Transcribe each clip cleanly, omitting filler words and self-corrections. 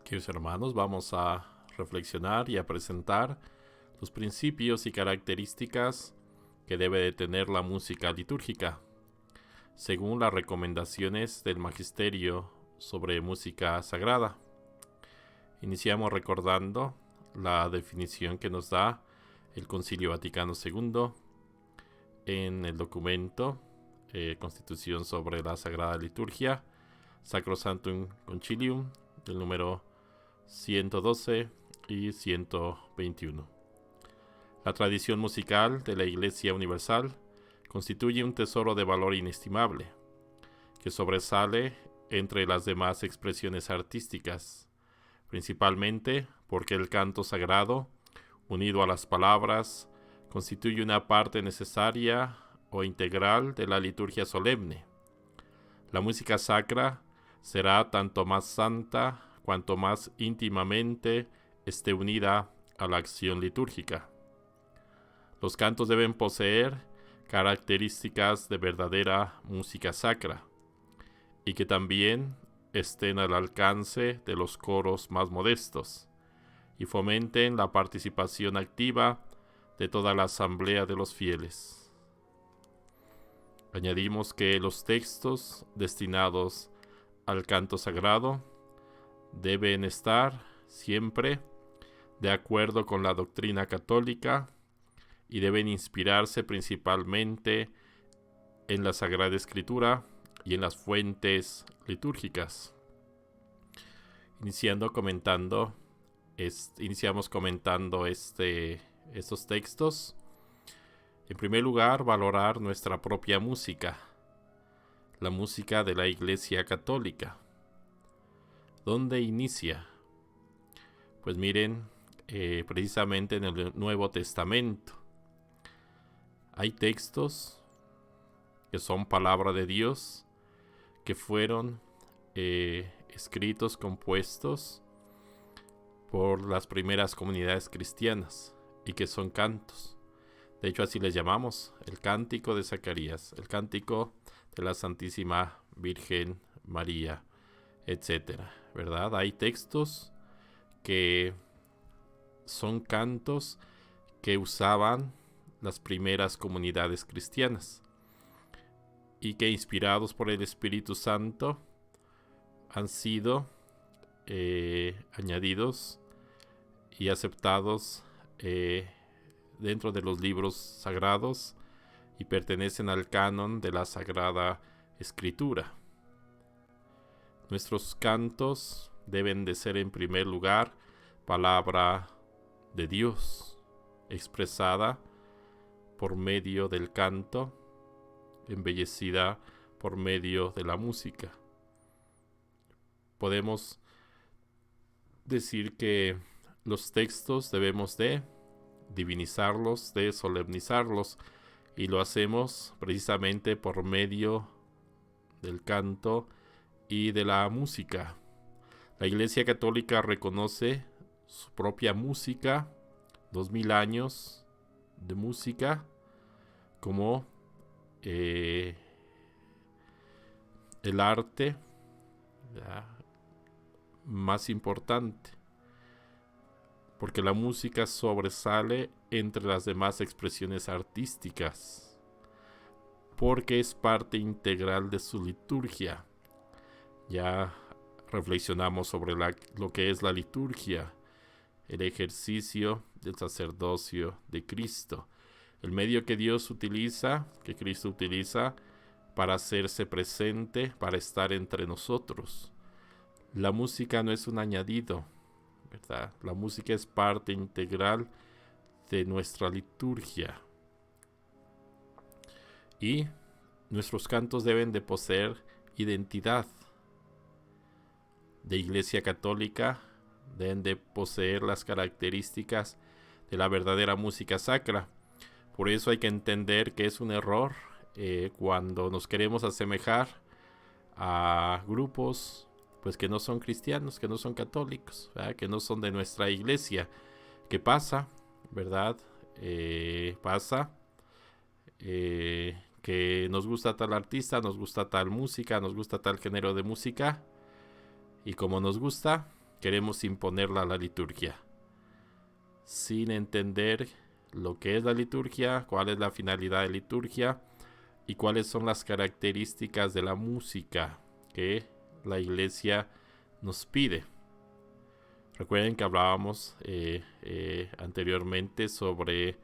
Queridos hermanos, vamos a reflexionar y a presentar los principios y características que debe de tener la música litúrgica, según las recomendaciones del Magisterio sobre música sagrada. Iniciamos recordando la definición que nos da el Concilio Vaticano II en el documento Constitución sobre la Sagrada Liturgia, Sacrosanctum Concilium, del número 112 y 121. La tradición musical de la Iglesia Universal constituye un tesoro de valor inestimable, que sobresale entre las demás expresiones artísticas, principalmente porque el canto sagrado, unido a las palabras, constituye una parte necesaria o integral de la liturgia solemne. La música sacra será tanto más santa cuanto más íntimamente esté unida a la acción litúrgica. Los cantos deben poseer características de verdadera música sacra y que también estén al alcance de los coros más modestos y fomenten la participación activa de toda la asamblea de los fieles. Añadimos que los textos destinados al canto sagrado deben estar siempre de acuerdo con la doctrina católica y deben inspirarse principalmente en la Sagrada Escritura y en las fuentes litúrgicas. Iniciamos comentando estos textos. En primer lugar, valorar nuestra propia música, la música de la Iglesia Católica. ¿Dónde inicia? Pues miren, precisamente en el Nuevo Testamento. Hay textos que son palabra de Dios, que fueron escritos, compuestos por las primeras comunidades cristianas y que son cantos. De hecho, así les llamamos, el cántico de Zacarías, el cántico de la Santísima Virgen María, etcétera, ¿verdad? Hay textos que son cantos que usaban las primeras comunidades cristianas y que, inspirados por el Espíritu Santo, han sido añadidos y aceptados dentro de los libros sagrados y pertenecen al canon de la Sagrada Escritura. Nuestros cantos deben de ser en primer lugar palabra de Dios, expresada por medio del canto, embellecida por medio de la música. Podemos decir que los textos debemos de divinizarlos, de solemnizarlos, y lo hacemos precisamente por medio del canto y de la música. La Iglesia Católica reconoce su propia música, 2000 años de música, como el arte más importante, porque la música sobresale entre las demás expresiones artísticas, porque es parte integral de su liturgia. Ya reflexionamos sobre lo que es la liturgia, el ejercicio del sacerdocio de Cristo, el medio que Dios utiliza, que Cristo utiliza para hacerse presente, para estar entre nosotros. La música no es un añadido, ¿verdad? La música es parte integral de nuestra liturgia. Y nuestros cantos deben de poseer identidad de Iglesia Católica, deben de poseer las características de la verdadera música sacra. Por eso hay que entender que es un error cuando nos queremos asemejar a grupos pues que no son cristianos, que no son católicos, ¿verdad? Que no son de nuestra iglesia. ¿Qué pasa? ¿Verdad? Pasa que nos gusta tal artista, nos gusta tal música, nos gusta tal género de música, y como nos gusta, queremos imponerla a la liturgia, sin entender lo que es la liturgia, cuál es la finalidad de la liturgia y cuáles son las características de la música que la Iglesia nos pide. Recuerden que hablábamos anteriormente sobre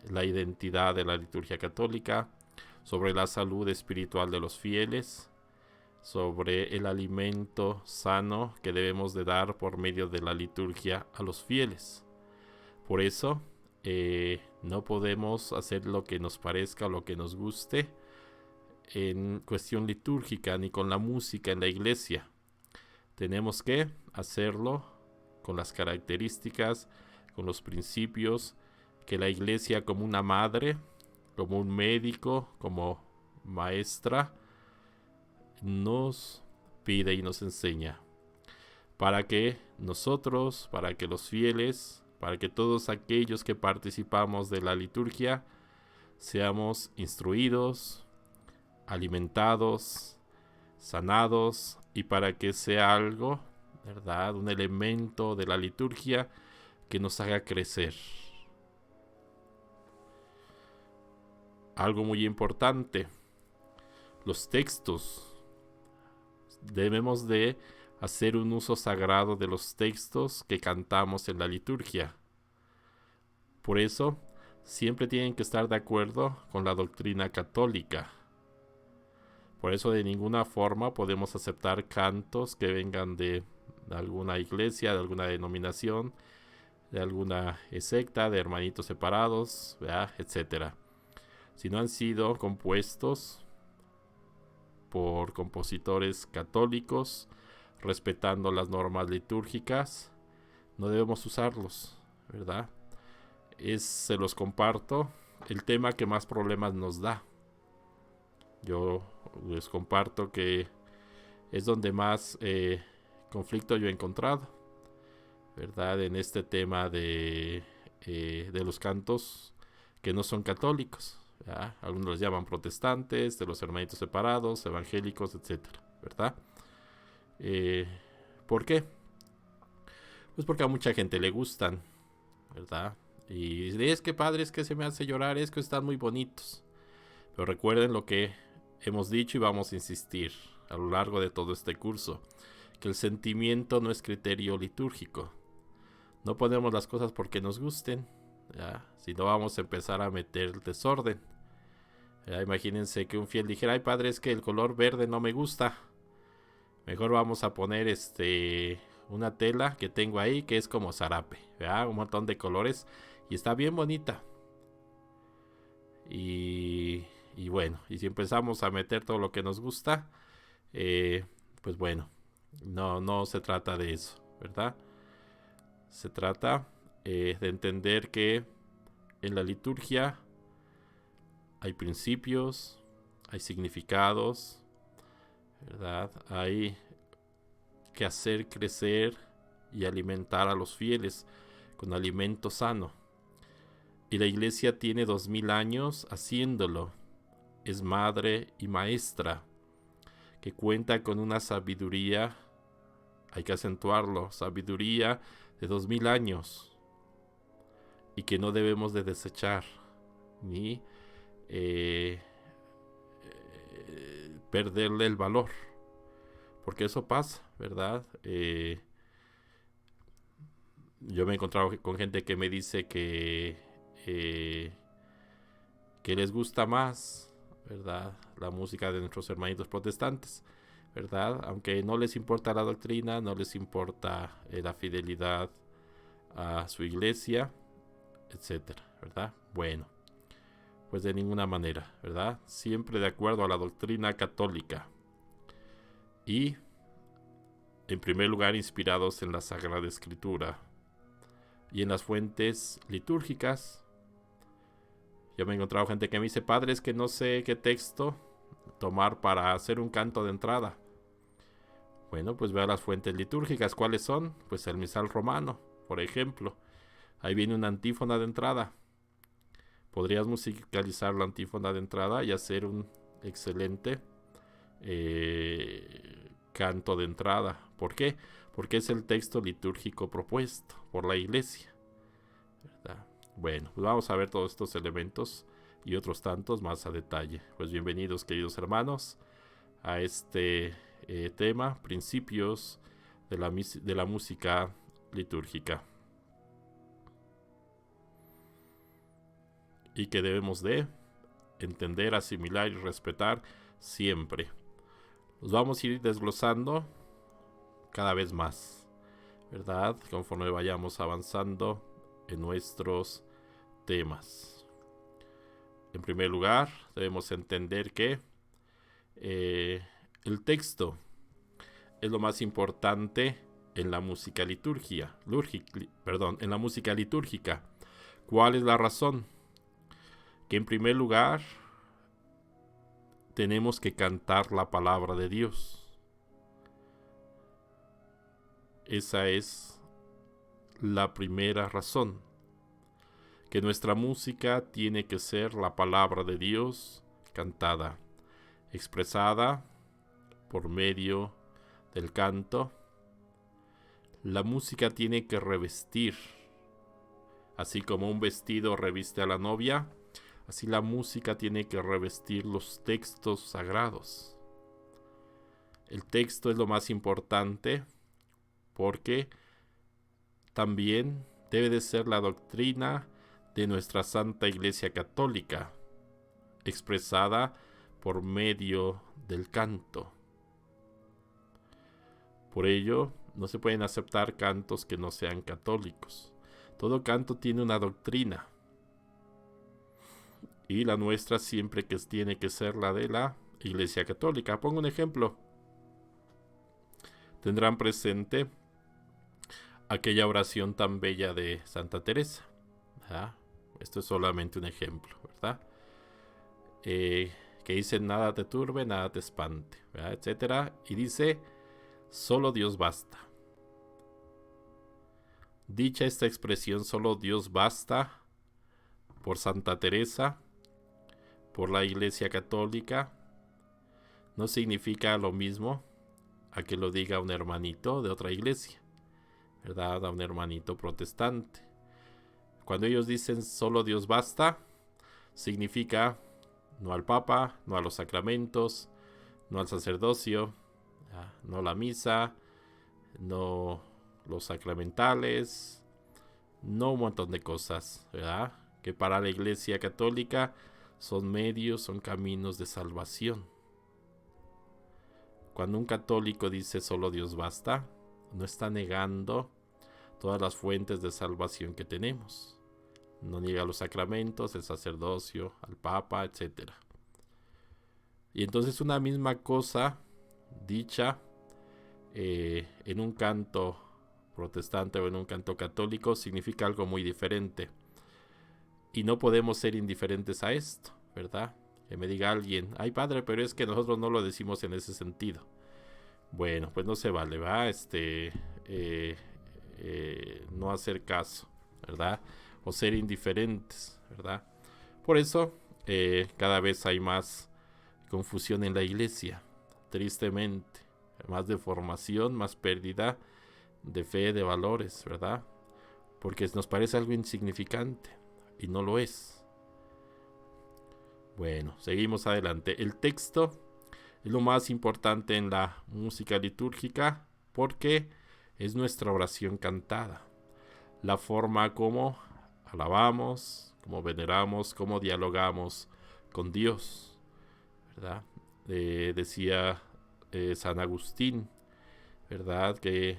la identidad de la liturgia católica, sobre la salud espiritual de los fieles, sobre el alimento sano que debemos de dar por medio de la liturgia a los fieles. Por eso no podemos hacer lo que nos parezca o lo que nos guste en cuestión litúrgica ni con la música en la iglesia. Tenemos que hacerlo con las características, con los principios que la iglesia, como una madre, como un médico, como maestra, nos pide y nos enseña, para que nosotros, para que los fieles, para que todos aquellos que participamos de la liturgia seamos instruidos, alimentados, sanados, y para que sea algo, ¿verdad?, un elemento de la liturgia que nos haga crecer. Algo muy importante, los textos. Debemos de hacer un uso sagrado de los textos que cantamos en la liturgia. Por eso, siempre tienen que estar de acuerdo con la doctrina católica. Por eso de ninguna forma podemos aceptar cantos que vengan de alguna iglesia, de alguna denominación, de alguna secta, de hermanitos separados, ¿verdad?, etcétera. Si no han sido compuestos por compositores católicos, respetando las litúrgicas, no debemos usarlos, ¿verdad? Se los comparto, el tema que más problemas nos da. Yo les comparto que es donde más conflicto yo he encontrado, ¿verdad?, en este tema de los cantos que no son católicos, ¿verdad? Algunos los llaman protestantes, de los hermanitos separados, evangélicos, etcétera, ¿verdad? ¿Por qué? Pues porque a mucha gente le gustan, ¿verdad? Y es que padre, es que se me hace llorar, es que están muy bonitos. Pero recuerden lo que hemos dicho y vamos a insistir a lo largo de todo este curso, que el sentimiento no es criterio litúrgico. No ponemos las cosas porque nos gusten, ¿ya? Si no, vamos a empezar a meter desorden, ¿ya? Imagínense que un fiel dijera: ay padre, es que el color verde no me gusta, mejor vamos a poner una tela que tengo ahí que es como zarape, ¿ya? Un montón de colores y está bien bonita. Y bueno, y si empezamos a meter todo lo que nos gusta, pues bueno, no se trata de eso, ¿verdad? Se trata de entender que en la liturgia hay principios, hay significados, ¿verdad? Hay que hacer crecer y alimentar a los fieles con alimento sano. Y la iglesia tiene 2000 años haciéndolo. Es madre y maestra, que cuenta con una sabiduría, hay que acentuarlo, sabiduría de 2000 años, y que no debemos de desechar, ni perderle el valor, porque eso pasa, ¿verdad? Yo me he encontrado con gente que me dice que les gusta más, ¿verdad?, la música de nuestros hermanitos protestantes, ¿verdad? Aunque no les importa la doctrina, no les importa la fidelidad a su iglesia, etcétera, ¿verdad? Bueno, pues de ninguna manera, ¿verdad? Siempre de acuerdo a la doctrina católica y, en primer lugar, inspirados en la Sagrada Escritura y en las fuentes litúrgicas. Yo me he encontrado gente que me dice: padre, es que no sé qué texto tomar para hacer un canto de entrada. Bueno, pues vea las fuentes litúrgicas. ¿Cuáles son? Pues el misal romano, por ejemplo. Ahí viene una antífona de entrada. Podrías musicalizar la antífona de entrada y hacer un excelente canto de entrada ¿Por qué? Porque es el texto litúrgico propuesto por la Iglesia, ¿verdad? Bueno, pues vamos a ver todos estos elementos y otros tantos más a detalle. Pues bienvenidos, queridos hermanos, a este tema, principios de la música litúrgica, y que debemos de entender, asimilar y respetar siempre. Los vamos a ir desglosando cada vez más, ¿verdad? Conforme vayamos avanzando en nuestros temas. En primer lugar, debemos entender que el texto es lo más importante en la música en la música litúrgica. ¿Cuál es la razón? Que en primer lugar tenemos que cantar la palabra de Dios. Esa es la primera razón. Que nuestra música tiene que ser la palabra de Dios cantada, expresada por medio del canto. La música tiene que revestir, así como un vestido reviste a la novia, así la música tiene que revestir los textos sagrados. El texto es lo más importante porque también debe de ser la doctrina de nuestra Santa Iglesia Católica, expresada por medio del canto. Por ello, no se pueden aceptar cantos que no sean católicos. Todo canto tiene una doctrina. Y la nuestra siempre que tiene que ser la de la Iglesia Católica. Pongo un ejemplo. Tendrán presente aquella oración tan bella de Santa Teresa. Esto es solamente un ejemplo, ¿verdad? Que dice: nada te turbe, nada te espante, ¿verdad? Etcétera. Y dice: solo Dios basta. Dicha esta expresión, solo Dios basta, por Santa Teresa, por la Iglesia Católica, no significa lo mismo a que lo diga un hermanito de otra iglesia, ¿verdad? A un hermanito protestante. Cuando ellos dicen solo Dios basta, significa no al Papa, no a los sacramentos, no al sacerdocio, no a la misa, no los sacramentales, no un montón de cosas, ¿verdad? Que para la Iglesia Católica son medios, son caminos de salvación. Cuando un católico dice solo Dios basta, no está negando todas las fuentes de salvación que tenemos. No niega los sacramentos, el sacerdocio, al Papa, etc. Y entonces una misma cosa dicha en un canto protestante o en un canto católico significa algo muy diferente. Y no podemos ser indiferentes a esto, ¿verdad? Que me diga alguien: ay, padre, pero es que nosotros no lo decimos en ese sentido. Bueno, pues no se vale, ¿va? No hacer caso, ¿verdad? O ser indiferentes, ¿verdad? Por eso cada vez hay más confusión en la iglesia, tristemente. Más deformación, más pérdida de fe, de valores, ¿verdad? Porque nos parece algo insignificante y no lo es. Bueno, seguimos adelante. El texto es lo más importante en la música litúrgica porque es nuestra oración cantada. La forma como alabamos, como veneramos, como dialogamos con Dios, ¿verdad? Decía San Agustín, ¿verdad? Que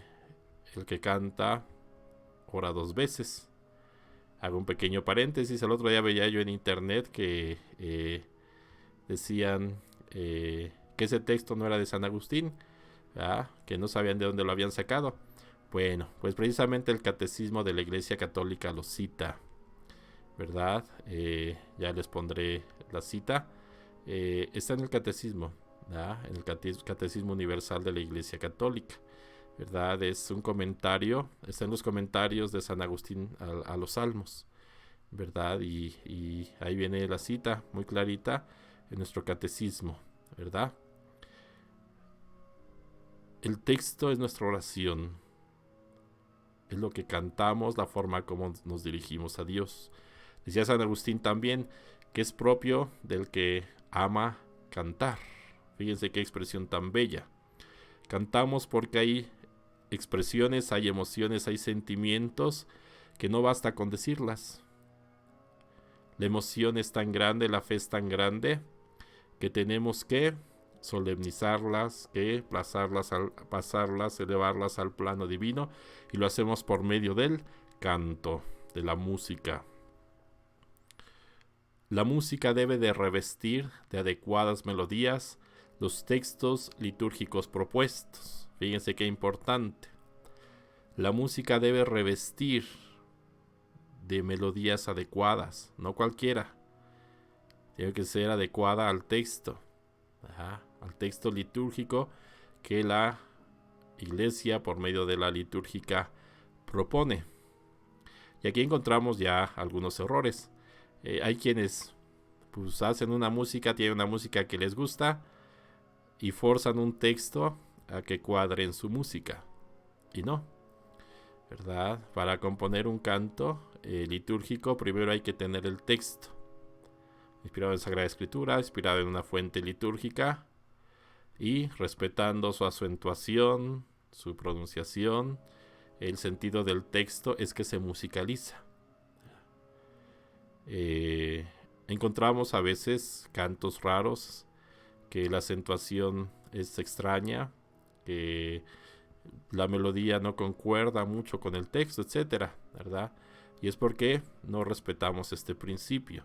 el que canta ora dos veces. Hago un pequeño paréntesis. El otro día veía yo en internet que decían que ese texto no era de San Agustín, ¿verdad? Que no sabían de dónde lo habían sacado. Bueno, pues precisamente el Catecismo de la Iglesia Católica lo cita, ¿verdad? Ya les pondré la cita. Está en el Catecismo, ¿verdad? En el Catecismo Universal de la Iglesia Católica, ¿verdad? Es un comentario, está en los comentarios de San Agustín a los Salmos, ¿verdad? Y ahí viene la cita muy clarita en nuestro Catecismo, ¿verdad? El texto es nuestra oración. Es lo que cantamos, la forma como nos dirigimos a Dios. Decía San Agustín también que es propio del que ama cantar. Fíjense qué expresión tan bella. Cantamos porque hay expresiones, hay emociones, hay sentimientos que no basta con decirlas. La emoción es tan grande, la fe es tan grande, que tenemos que solemnizarlas, que pasarlas, elevarlas al plano divino, y lo hacemos por medio del canto, de la música. La música debe de revestir de adecuadas melodías los textos litúrgicos propuestos. Fíjense qué importante. La música debe revestir de melodías adecuadas, no cualquiera. Tiene que ser adecuada al texto, al texto litúrgico que la Iglesia por medio de la litúrgica propone. Y aquí encontramos ya algunos errores. Hay quienes pues hacen una música, tienen una música que les gusta y forzan un texto a que cuadre en su música. Y no, ¿verdad? Para componer un canto litúrgico primero hay que tener el texto, inspirado en Sagrada Escritura, inspirado en una fuente litúrgica y respetando su acentuación, su pronunciación. El sentido del texto es que se musicaliza. Encontramos a veces cantos raros que la acentuación es extraña, que la melodía no concuerda mucho con el texto, etcétera, ¿verdad? Y es porque no respetamos este principio,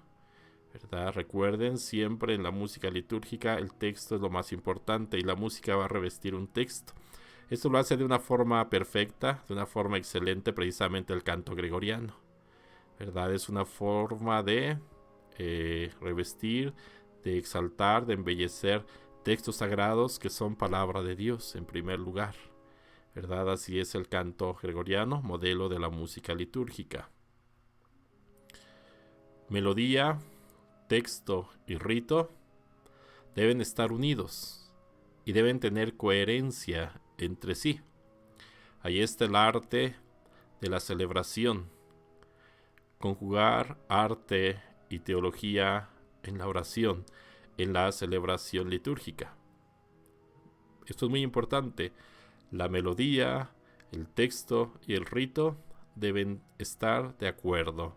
¿verdad? Recuerden, siempre en la música litúrgica el texto es lo más importante y la música va a revestir un texto. Esto lo hace de una forma perfecta, de una forma excelente, precisamente el canto gregoriano, ¿verdad? Es una forma de revestir, de exaltar, de embellecer textos sagrados que son palabra de Dios en primer lugar, ¿verdad? Así es el canto gregoriano, modelo de la música litúrgica. Melodía, texto y rito deben estar unidos y deben tener coherencia entre sí. Ahí está el arte de la celebración. Conjugar arte y teología en la oración, en la celebración litúrgica. Esto es muy importante. La melodía, el texto y el rito deben estar de acuerdo,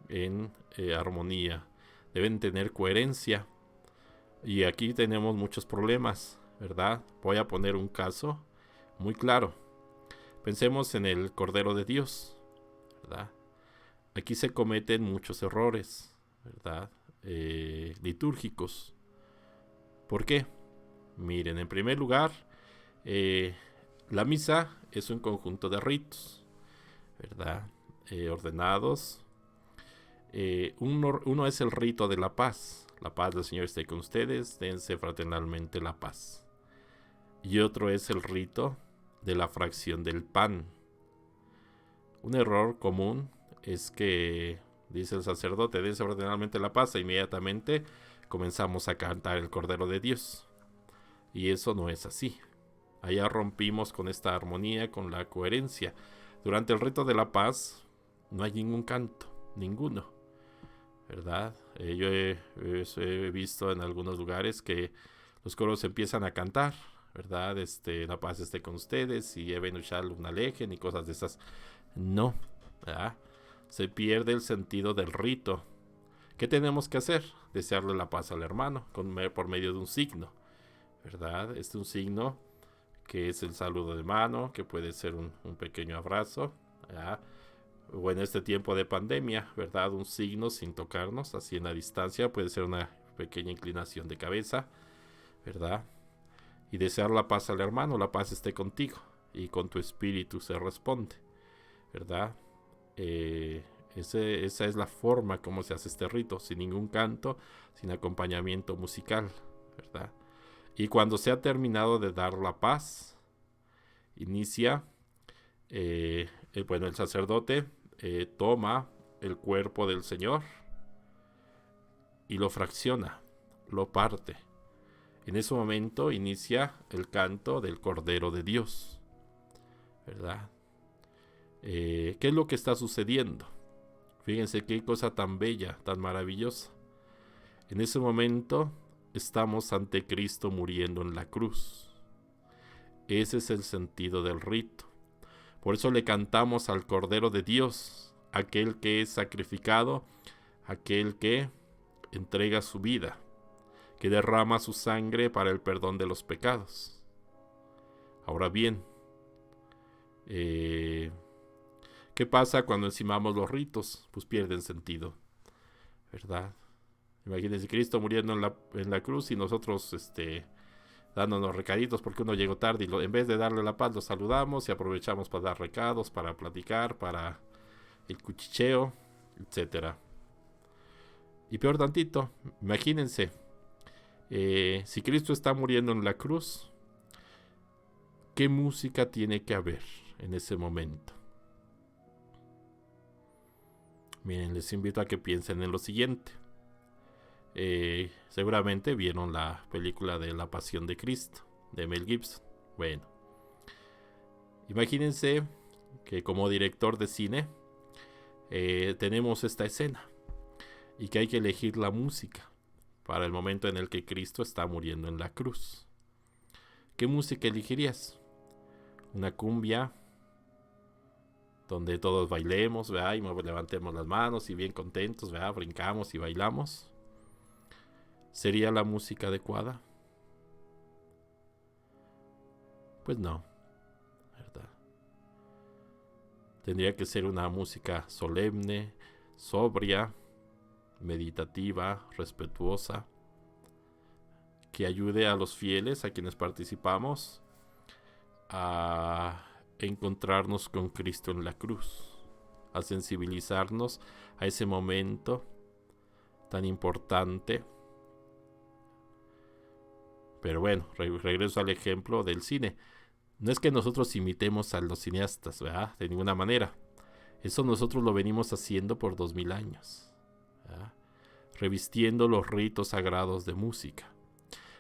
en armonía. Deben tener coherencia. Y aquí tenemos muchos problemas, ¿verdad? Voy a poner un caso muy claro. Pensemos en el Cordero de Dios, ¿verdad? Aquí se cometen muchos errores, ¿verdad? Litúrgicos. ¿Por qué? Miren, en primer lugar, la misa es un conjunto de ritos, ¿verdad? Ordenados. Uno es el rito de la paz. La paz del Señor esté con ustedes, dense fraternalmente la paz. Y otro es el rito de la fracción del pan. Un error común es que dice el sacerdote, dense fraternalmente la paz, e inmediatamente comenzamos a cantar el Cordero de Dios. Y eso no es así. Allá rompimos con esta armonía, con la coherencia. Durante el rito de la paz no hay ningún canto, ninguno, ¿verdad? Yo he visto en algunos lugares que los coros empiezan a cantar, ¿verdad? La paz esté con ustedes y Eben Ushal una lejen y cosas de esas. No, ¿verdad? Se pierde el sentido del rito. ¿Qué tenemos que hacer? Desearle la paz al hermano por medio de un signo, ¿verdad? Un signo que es el saludo de mano, que puede ser un pequeño abrazo, ¿verdad? O en este tiempo de pandemia, ¿verdad? Un signo sin tocarnos, así en la distancia, puede ser una pequeña inclinación de cabeza, ¿verdad? Y desear la paz al hermano, la paz esté contigo y con tu espíritu se responde, ¿verdad? Esa es la forma como se hace este rito, sin ningún canto, sin acompañamiento musical, ¿verdad? Y cuando se ha terminado de dar la paz, inicia, el sacerdote toma el cuerpo del Señor y lo fracciona, lo parte. En ese momento inicia el canto del Cordero de Dios, ¿verdad? ¿Qué es lo que está sucediendo? Fíjense qué cosa tan bella, tan maravillosa. En ese momento estamos ante Cristo muriendo en la cruz. Ese es el sentido del rito. Por eso le cantamos al Cordero de Dios, aquel que es sacrificado, aquel que entrega su vida, que derrama su sangre para el perdón de los pecados. Ahora bien, ¿qué pasa cuando encimamos los ritos? Pues pierden sentido, ¿verdad? Imagínense Cristo muriendo en la cruz y nosotros dándonos recaditos porque uno llegó tarde y en vez de darle la paz lo saludamos y aprovechamos para dar recados, para platicar, para el cuchicheo, etcétera. Y peor tantito, imagínense, si Cristo está muriendo en la cruz, ¿qué música tiene que haber en ese momento? Miren, les invito a que piensen en lo siguiente. Seguramente vieron la película de La Pasión de Cristo, de Mel Gibson. Bueno, imagínense que como director de cine tenemos esta escena y que hay que elegir la música para el momento en el que Cristo está muriendo en la cruz. ¿Qué música elegirías? ¿Una cumbia donde todos bailemos, ¿verdad? Y levantemos las manos y bien contentos, ¿verdad? Brincamos y bailamos? ¿Sería la música adecuada? Pues no, ¿verdad? Tendría que ser una música solemne, sobria, meditativa, respetuosa, que ayude a los fieles, a quienes participamos, a encontrarnos con Cristo en la cruz, a sensibilizarnos a ese momento tan importante. Pero bueno, regreso al ejemplo del cine. No es que nosotros imitemos a los cineastas, ¿verdad? De ninguna manera. Eso nosotros lo venimos haciendo por 2000 años, ¿verdad? Revistiendo los ritos sagrados de música.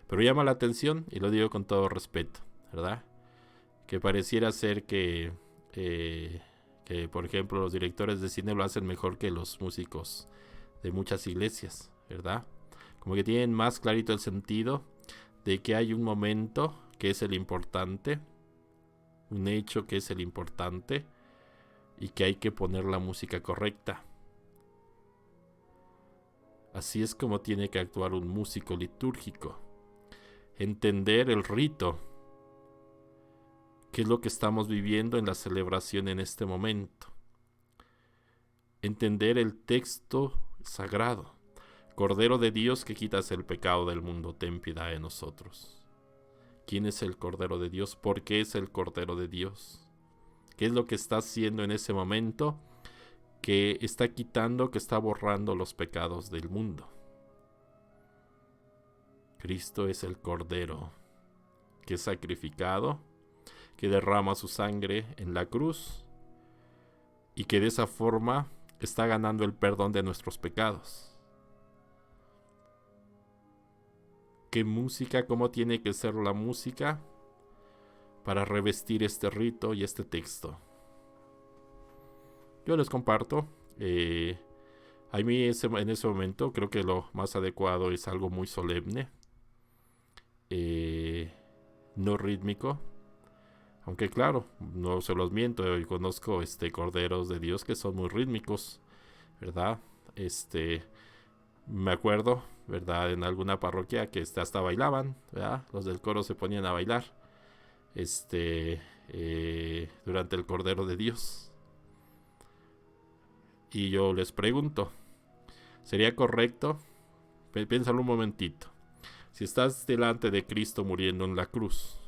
Pero llama la atención, y lo digo con todo respeto, ¿verdad? Que pareciera ser que por ejemplo, los directores de cine lo hacen mejor que los músicos de muchas iglesias, ¿verdad? Como que tienen más clarito el sentido de que hay un momento que es el importante, un hecho que es el importante, y que hay que poner la música correcta. Así es como tiene que actuar un músico litúrgico. Entender el rito, qué es lo que estamos viviendo en la celebración en este momento. Entender el texto sagrado. Cordero de Dios que quitas el pecado del mundo, ten piedad de nosotros. ¿Quién es el Cordero de Dios? ¿Por qué es el Cordero de Dios? ¿Qué es lo que está haciendo en ese momento? Que está quitando, que está borrando los pecados del mundo. Cristo es el Cordero que es sacrificado, que derrama su sangre en la cruz y que de esa forma está ganando el perdón de nuestros pecados. ¿Qué música, cómo tiene que ser la música para revestir este rito y este texto? Yo les comparto. A mí en ese momento creo que lo más adecuado es algo muy solemne, no rítmico. Aunque claro, no se los miento, yo conozco corderos de Dios que son muy rítmicos, ¿verdad? Me acuerdo, ¿verdad? En alguna parroquia que hasta bailaban, ¿verdad? Los del coro se ponían a bailar durante el Cordero de Dios. Y yo les pregunto, ¿sería correcto? Piénsalo un momentito. Si estás delante de Cristo muriendo en la cruz,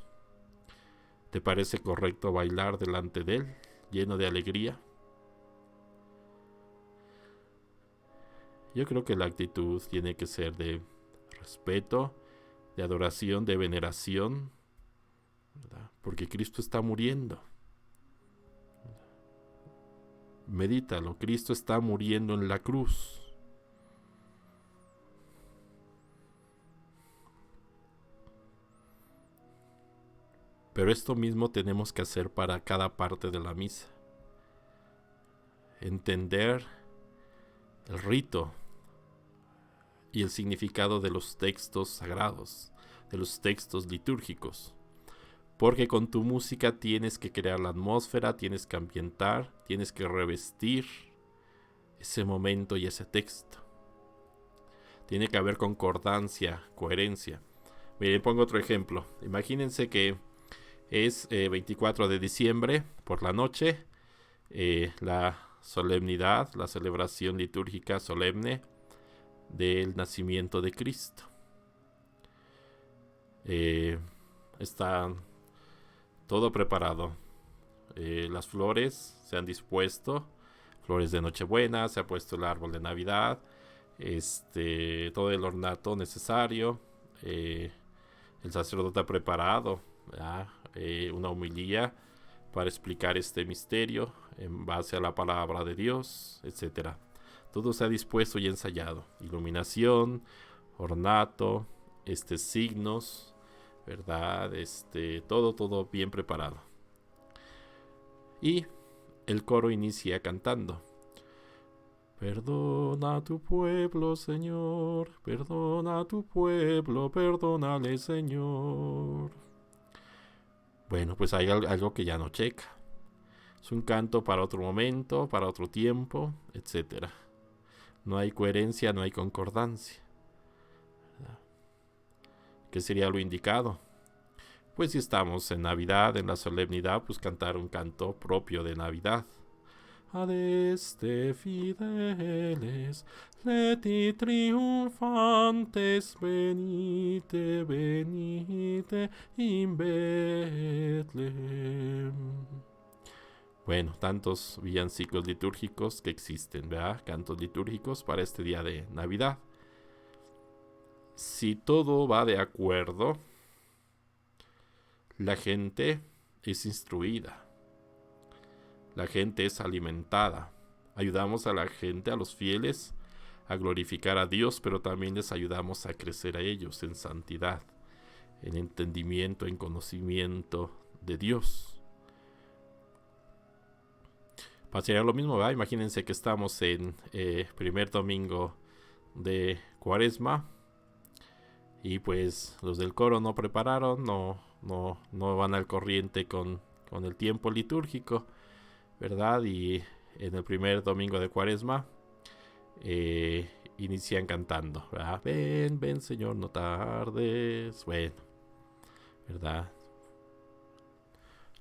¿te parece correcto bailar delante de Él, lleno de alegría? Yo creo que la actitud tiene que ser de respeto, de adoración, de veneración, ¿verdad? Porque Cristo está muriendo. Medítalo, Cristo está muriendo en la cruz. Pero esto mismo tenemos que hacer para cada parte de la misa. Entender el rito y el significado de los textos sagrados, de los textos litúrgicos. Porque con tu música tienes que crear la atmósfera, tienes que ambientar, tienes que revestir ese momento y ese texto. Tiene que haber concordancia, coherencia. Miren, pongo otro ejemplo. Imagínense que es 24 de diciembre por la noche, la solemnidad, la celebración litúrgica solemne del nacimiento de Cristo. Está todo preparado. Las flores se han dispuesto, flores de Nochebuena, se ha puesto el árbol de Navidad, todo el ornato necesario. El sacerdote ha preparado una homilía para explicar este misterio en base a la palabra de Dios, etc. Todo se ha dispuesto y ensayado. Iluminación, ornato, signos, ¿verdad? Todo bien preparado. Y el coro inicia cantando: Perdona a tu pueblo, Señor, perdona a tu pueblo, perdónale, Señor. Bueno, pues hay algo que ya no checa. Es un canto para otro momento, para otro tiempo, etc. No hay coherencia, no hay concordancia. ¿Qué sería lo indicado? Pues si estamos en Navidad, en la solemnidad, pues cantar un canto propio de Navidad. Adeste fideles, leti triunfantes, venite, venite in Betlehem. Bueno, tantos villancicos litúrgicos que existen, ¿verdad? Cantos litúrgicos para este día de Navidad. Si todo va de acuerdo, la gente es instruida. La gente es alimentada. Ayudamos a la gente, a los fieles, a glorificar a Dios, pero también les ayudamos a crecer a ellos en santidad, en entendimiento, en conocimiento de Dios. Pasaría lo mismo, ¿verdad? Imagínense que estamos en primer domingo de Cuaresma y pues los del coro no prepararon, no van al corriente con el tiempo litúrgico, ¿verdad? Y en el primer domingo de Cuaresma inician cantando, ¿verdad? Ven, ven, Señor, no tardes. Bueno, ¿verdad?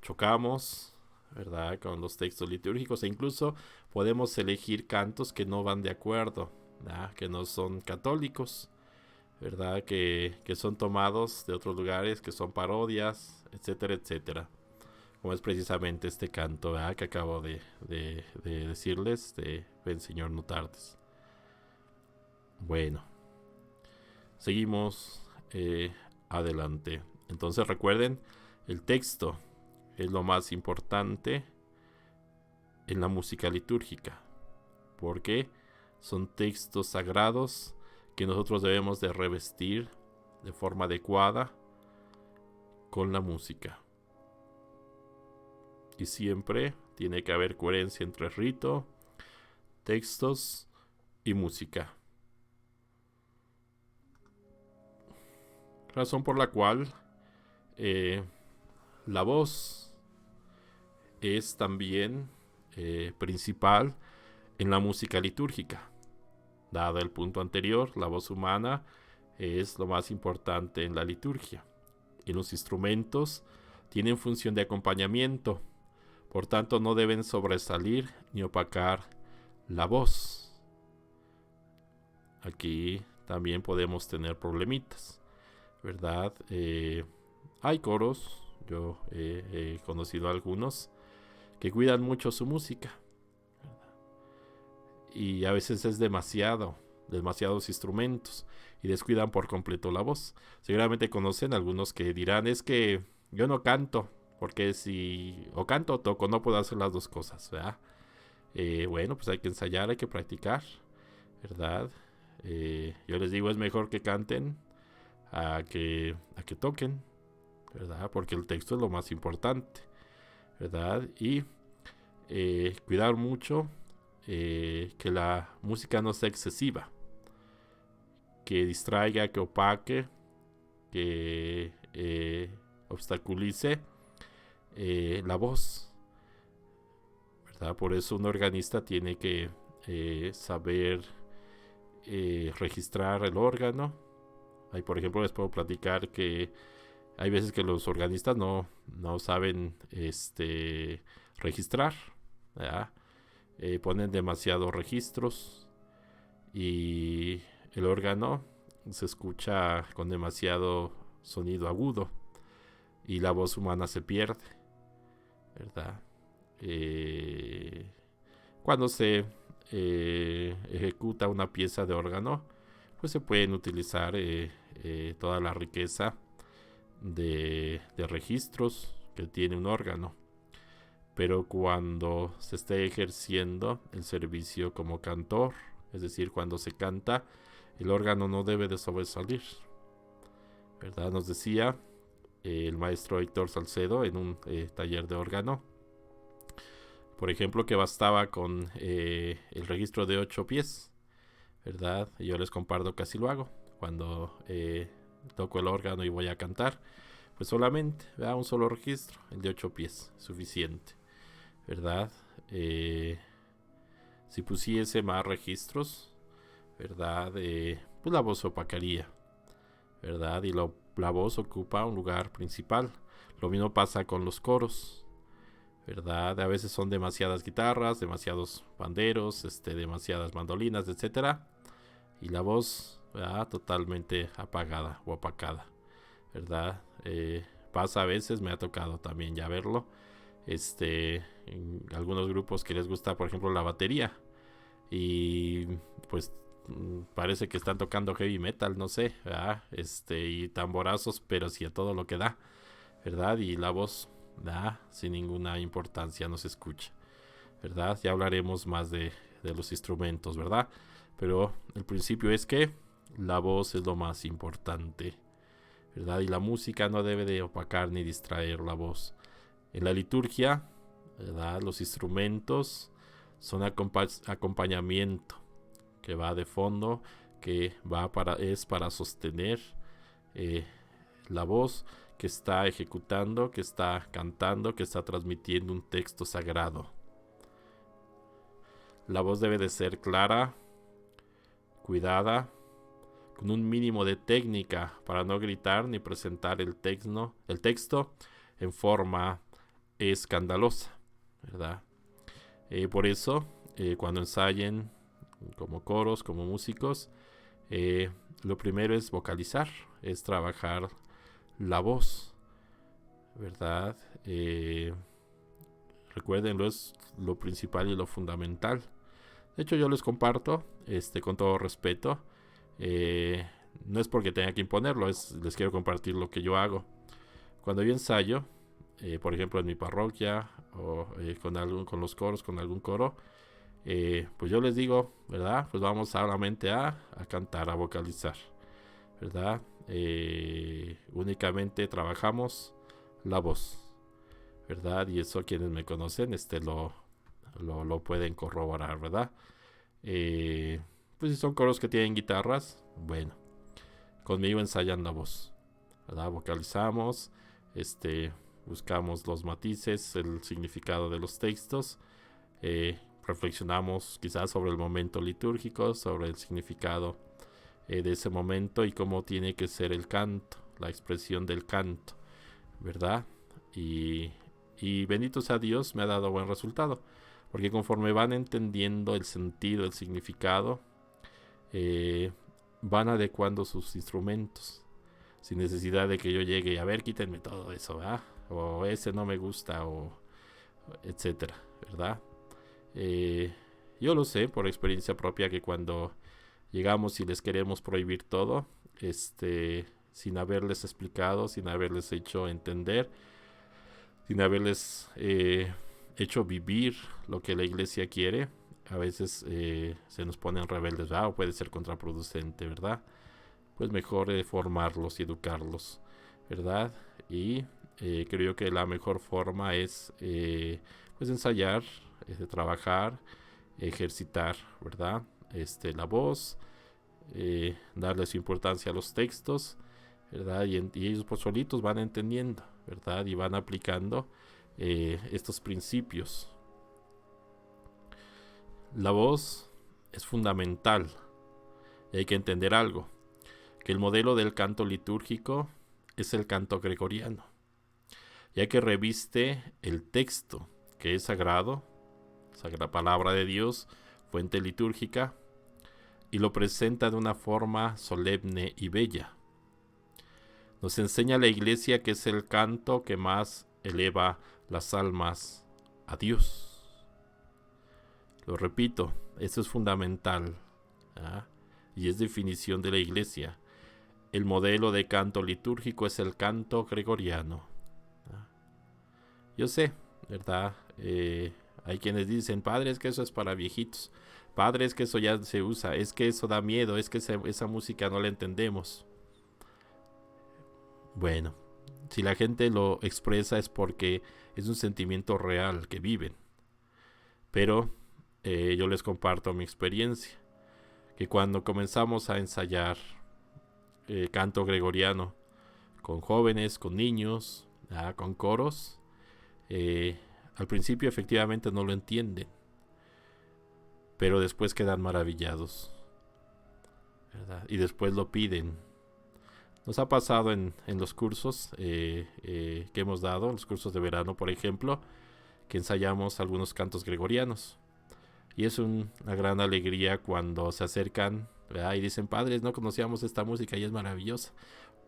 Chocamos, ¿verdad? Con los textos litúrgicos, e incluso podemos elegir cantos que no van de acuerdo, ¿verdad? Que no son católicos, ¿verdad? Que son tomados de otros lugares, que son parodias, etcétera, etcétera. Como es precisamente este canto, ¿verdad? Que acabo de decirles, de Ven, Señor, no tardes. Bueno, seguimos adelante. Entonces recuerden, el texto es lo más importante en la música litúrgica, porque son textos sagrados que nosotros debemos de revestir de forma adecuada con la música. Y siempre tiene que haber coherencia entre rito, textos y música. Razón por la cual la voz es también principal en la música litúrgica. Dado el punto anterior, la voz humana es lo más importante en la liturgia. Y los instrumentos tienen función de acompañamiento. Por tanto, no deben sobresalir ni opacar la voz. Aquí también podemos tener problemitas, ¿verdad? Hay coros, yo he conocido algunos, que cuidan mucho su música. Y a veces es demasiados instrumentos y descuidan por completo la voz. Seguramente conocen algunos que dirán, es que yo no canto, porque si o canto o toco, no puedo hacer las dos cosas, ¿verdad? Bueno, pues hay que ensayar, hay que practicar, ¿verdad? Yo les digo, es mejor que canten a que toquen, ¿verdad? Porque el texto es lo más importante, ¿verdad? Y cuidar mucho que la música no sea excesiva, que distraiga, que opaque, que obstaculice la voz, ¿verdad? Por eso un organista tiene que saber registrar el órgano. Ahí, por ejemplo, les puedo platicar que hay veces que los organistas no saben registrar, ¿verdad? Ponen demasiados registros y el órgano se escucha con demasiado sonido agudo y la voz humana se pierde, ¿verdad? Cuando se ejecuta una pieza de órgano, pues se pueden utilizar toda la riqueza de registros que tiene un órgano. Pero cuando se esté ejerciendo el servicio como cantor, es decir, cuando se canta, el órgano no debe de sobresalir, ¿verdad? Nos decía el maestro Héctor Salcedo en un taller de órgano, por ejemplo, que bastaba con el registro de 8 pies, ¿verdad? Yo les comparto que así lo hago cuando toco el órgano y voy a cantar. Pues solamente, ¿verdad? Un solo registro, el de 8 pies, suficiente, ¿verdad? Si pusiese más registros, ¿verdad? Pues la voz opacaría, ¿verdad? Y la voz ocupa un lugar principal. Lo mismo pasa con los coros, ¿verdad? A veces son demasiadas guitarras, demasiados panderos, demasiadas mandolinas, etcétera, y la voz, ¿verdad? Totalmente apagada o opacada, ¿verdad? Pasa a veces, me ha tocado también ya verlo, en algunos grupos que les gusta, por ejemplo, la batería, y pues parece que están tocando heavy metal, no sé, ¿verdad? Y tamborazos, pero sí a todo lo que da, ¿verdad? Y la voz, ¿verdad? Sin ninguna importancia no se escucha, ¿verdad? Ya hablaremos más de los instrumentos, ¿verdad? Pero el principio es que la voz es lo más importante, ¿verdad? Y la música no debe de opacar ni distraer la voz. En la liturgia, ¿verdad? Los instrumentos son acompañamiento que va de fondo, que es para sostener la voz que está ejecutando, que está cantando, que está transmitiendo un texto sagrado. La voz debe de ser clara, cuidada, con un mínimo de técnica para no gritar ni presentar el texto en forma escandalosa, ¿verdad? Por eso, cuando ensayen como coros, como músicos, lo primero es vocalizar, es trabajar la voz, ¿verdad? Recuérdenlo, es lo principal y lo fundamental. De hecho, yo les comparto, con todo respeto, no es porque tenga que imponerlo, les quiero compartir lo que yo hago. Cuando yo ensayo, por ejemplo en mi parroquia o con los coros, con algún coro, pues yo les digo, ¿verdad? Pues vamos solamente a cantar, a vocalizar, ¿verdad? Únicamente trabajamos la voz, ¿verdad? Y eso quienes me conocen lo pueden corroborar, ¿verdad? Pues si son coros que tienen guitarras, bueno, conmigo ensayan la voz, ¿verdad? Vocalizamos, buscamos los matices, el significado de los textos, reflexionamos quizás sobre el momento litúrgico, sobre el significado de ese momento y cómo tiene que ser el canto, la expresión del canto, ¿verdad? Y bendito sea Dios, me ha dado buen resultado, porque conforme van entendiendo el sentido, el significado, van adecuando sus instrumentos, sin necesidad de que yo llegue y a ver, quítenme todo eso, ¿verdad? O ese no me gusta, o etcétera, ¿verdad? Yo lo sé por experiencia propia que cuando llegamos y les queremos prohibir todo, sin haberles explicado, sin haberles hecho entender, sin haberles hecho vivir lo que la iglesia quiere, a veces se nos ponen rebeldes, ¿verdad? O puede ser contraproducente, ¿verdad? Pues mejor formarlos y educarlos, ¿verdad? Y creo que la mejor forma es pues ensayar, trabajar, ejercitar, ¿verdad? La voz, darle su importancia a los textos, ¿verdad? Y ellos por solitos van entendiendo, ¿verdad? Y van aplicando estos principios. La voz es fundamental. Y hay que entender algo, que el modelo del canto litúrgico es el canto gregoriano, ya que reviste el texto, que es sagrado, sagrada palabra de Dios, fuente litúrgica, y lo presenta de una forma solemne y bella. Nos enseña la Iglesia que es el canto que más eleva las almas a Dios. Lo repito, eso es fundamental, ¿ah? Y es definición de la Iglesia. El modelo de canto litúrgico es el canto gregoriano. Yo sé, ¿verdad? Hay quienes dicen, padre, es que eso es para viejitos. Padre, es que eso ya se usa. Es que eso da miedo. Es que esa música no la entendemos. Bueno, si la gente lo expresa es porque es un sentimiento real que viven. Pero yo les comparto mi experiencia. Que cuando comenzamos a ensayar canto gregoriano con jóvenes, con niños, con coros, al principio efectivamente no lo entienden, pero después quedan maravillados, ¿verdad? Y después lo piden. Nos ha pasado en los cursos que hemos dado, los cursos de verano, por ejemplo, que ensayamos algunos cantos gregorianos. Y es una gran alegría cuando se acercan, ¿verdad? Y dicen, padres, no conocíamos esta música y es maravillosa.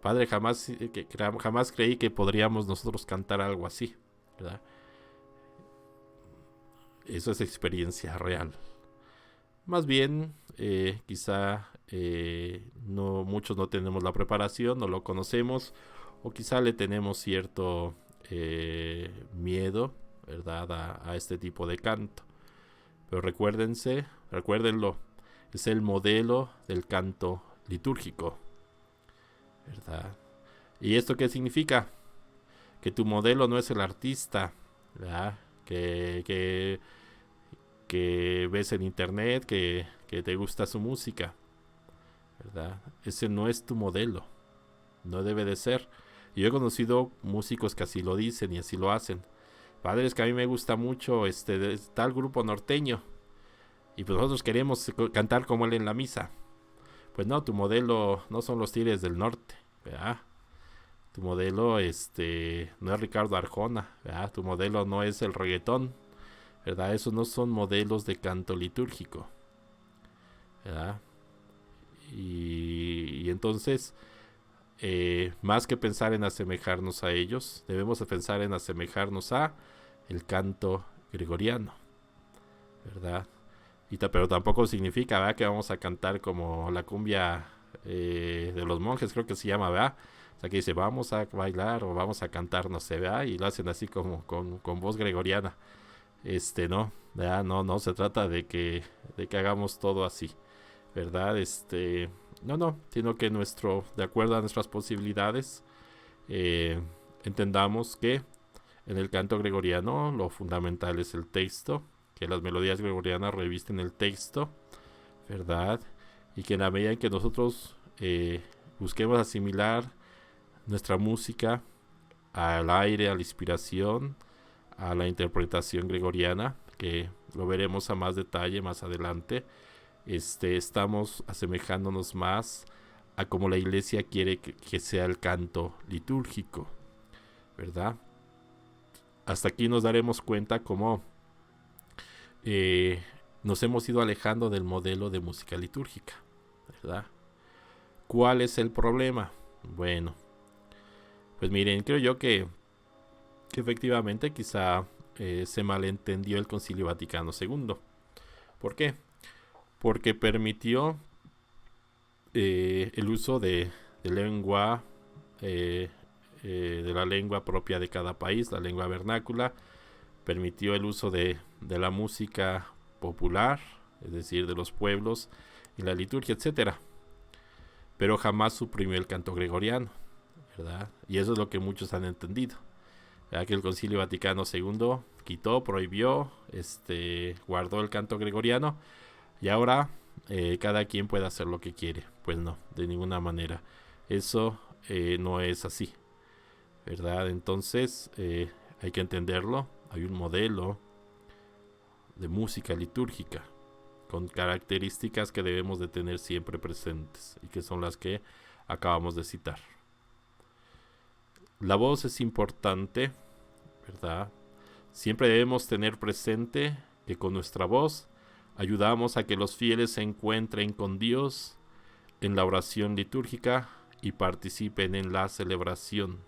Padre, jamás creí que podríamos nosotros cantar algo así, ¿verdad? Eso es experiencia real. Más bien, quizá no, muchos no tenemos la preparación, no lo conocemos, o quizá le tenemos cierto miedo, ¿verdad? A este tipo de canto. Pero recuérdenlo, es el modelo del canto litúrgico, ¿verdad? ¿Y esto qué significa? Que tu modelo no es el artista, ¿verdad? Que ves en internet, que te gusta su música, ¿verdad? Ese no es tu modelo, no debe de ser. Yo he conocido músicos que así lo dicen y así lo hacen. Padres, que a mí me gusta mucho de tal grupo norteño y pues nosotros queremos cantar como él en la misa. Pues no, tu modelo no son los Tigres del Norte, ¿verdad? Tu modelo no es Ricardo Arjona, ¿verdad? Tu modelo no es el reggaetón, ¿verdad? Esos no son modelos de canto litúrgico, ¿verdad? Y entonces, más que pensar en asemejarnos a ellos, debemos pensar en asemejarnos a el canto gregoriano, ¿verdad? Pero tampoco significa, ¿verdad?, que vamos a cantar como la cumbia de los monjes, creo que se llama, ¿verdad? O sea, que dice, vamos a bailar o vamos a cantar, no sé, ¿verdad? Y lo hacen así como con voz gregoriana. No, ¿verdad? No se trata de que hagamos todo así, ¿verdad? No, sino que de acuerdo a nuestras posibilidades, entendamos que en el canto gregoriano lo fundamental es el texto, que las melodías gregorianas revisten el texto, ¿verdad? Y que en la medida en que nosotros busquemos asimilar nuestra música al aire, a la inspiración, a la interpretación gregoriana, que lo veremos a más detalle más adelante, estamos asemejándonos más a como la Iglesia quiere que sea el canto litúrgico, ¿verdad? Hasta aquí nos daremos cuenta cómo nos hemos ido alejando del modelo de música litúrgica, ¿verdad? ¿Cuál es el problema? Bueno, pues miren, creo yo que efectivamente quizá se malentendió el Concilio Vaticano II. ¿Por qué? Porque permitió el uso de lengua, de la lengua propia de cada país, la lengua vernácula. Permitió el uso de la música popular, es decir, de los pueblos, y la liturgia, etc. Pero jamás suprimió el canto gregoriano, ¿verdad? Y eso es lo que muchos han entendido, ¿verdad? Que el Concilio Vaticano II quitó, prohibió, guardó el canto gregoriano y ahora cada quien puede hacer lo que quiere. Pues no, de ninguna manera. Eso no es así, ¿verdad? Entonces hay que entenderlo. Hay un modelo de música litúrgica con características que debemos de tener siempre presentes y que son las que acabamos de citar. La voz es importante, ¿verdad? Siempre debemos tener presente que con nuestra voz ayudamos a que los fieles se encuentren con Dios en la oración litúrgica y participen en la celebración.